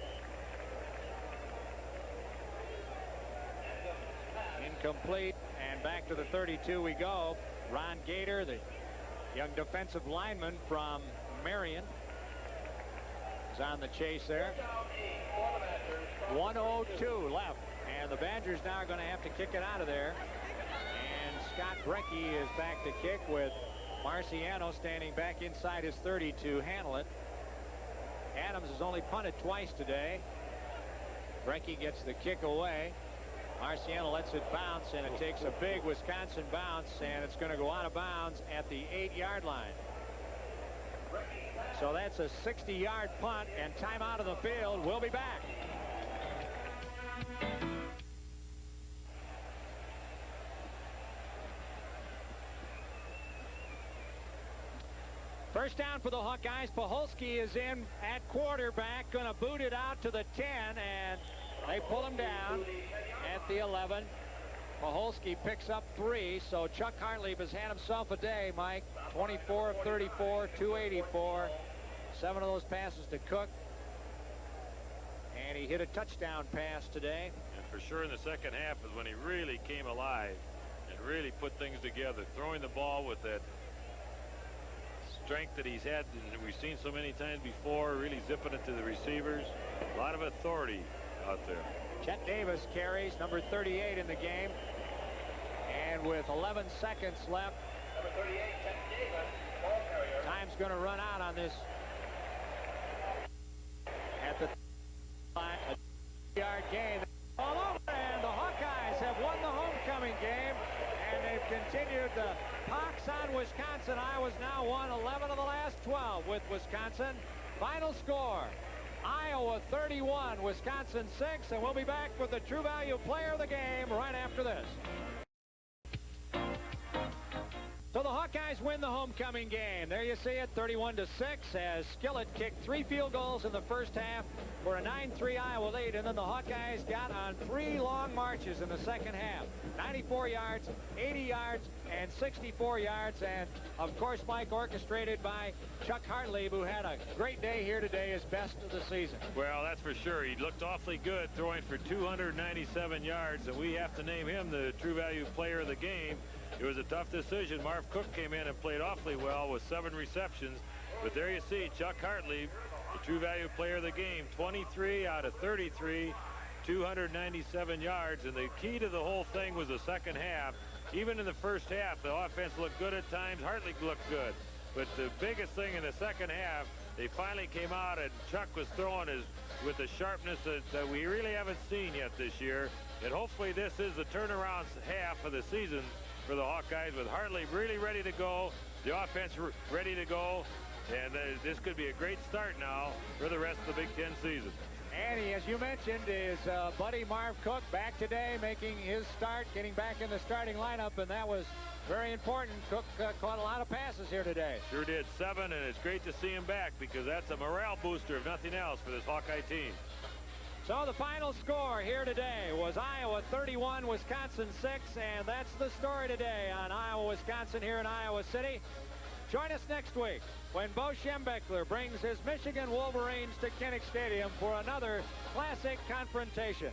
Incomplete, and back to the 32 we go. Ron Gator, the young defensive lineman from Marion, is on the chase there. 1:02 left, and the Badgers now are going to have to kick it out of there. Scott Brecky is back to kick with Marciano standing back inside his 30 to handle it. Adams has only punted twice today. Brecky gets the kick away. Marciano lets it bounce, and it takes a big Wisconsin bounce, and it's going to go out of bounds at the 8-yard line. So that's a 60-yard punt, and timeout of the field. We'll be back. First down for the Hawkeyes. Paholski is in at quarterback, going to boot it out to the 10, and they pull him down at the 11. Paholski picks up 3, so Chuck Hartlieb has had himself a day, Mike. 24 of 34, 284. 7 of those passes to Cook. And he hit a touchdown pass today. And for sure in the second half is when he really came alive and really put things together, throwing the ball with that strength that he's had, and we've seen so many times before, really zipping it to the receivers. A lot of authority out there. Chet Davis carries, number 38 in the game. And with 11 seconds left, Number 38, Chet Davis, ball carrier. time's going to run out on this. At the line, a yard gain. All over, and the Hawkeyes have won the homecoming game, and they've continued the pox on Wisconsin. Iowa's now won 11 of the last 12 with Wisconsin. Final score, Iowa 31, Wisconsin 6, and we'll be back with the True Value Player of the Game right after this. So the Hawkeyes win the homecoming game. There you see it, 31-6, as Skillett kicked 3 field goals in the first half for a 9-3 Iowa lead, and then the Hawkeyes got on 3 long marches in the second half. 94 yards, 80 yards, and 64 yards, and of course, Mike, orchestrated by Chuck Hartlieb, who had a great day here today, his best of the season. Well, that's for sure. He looked awfully good, throwing for 297 yards, and we have to name him the true value player of the game. It was a tough decision. Marv Cook came in and played awfully well with 7 receptions, but there you see Chuck Hartlieb, the true value player of the game, 23 out of 33, 297 yards, and the key to the whole thing was the second half. Even in the first half, the offense looked good at times. Hartlieb looked good, but the biggest thing in the second half, they finally came out, and Chuck was throwing with the sharpness that we really haven't seen yet this year. And hopefully this is the turnaround half of the season for the Hawkeyes, with Hartlieb really ready to go, the offense ready to go, and this could be a great start now for the rest of the Big Ten season. Annie, as you mentioned, is buddy Marv Cook back today, making his start, getting back in the starting lineup, and that was very important. Cook caught a lot of passes here today. Sure did, 7, and it's great to see him back, because that's a morale booster, if nothing else, for this Hawkeye team. So the final score here today was Iowa 31, Wisconsin 6, and that's the story today on Iowa-Wisconsin here in Iowa City. Join us next week when Bo Schembechler brings his Michigan Wolverines to Kinnick Stadium for another classic confrontation.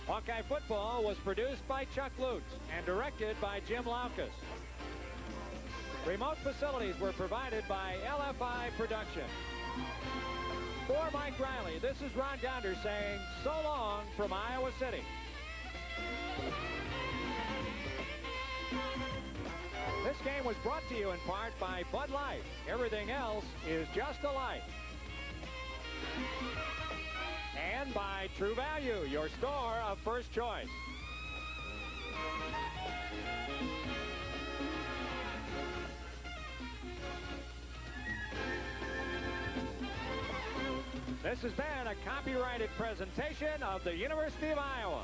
Hawkeye football was produced by Chuck Lutz and directed by Jim Laukus. Remote facilities were provided by LFI Production. For Mike Riley, this is Ron Gonder saying so long from Iowa City. This game was brought to you in part by Bud Light. Everything else is just a light. And by True Value, your store of first choice. This has been a copyrighted presentation of the University of Iowa.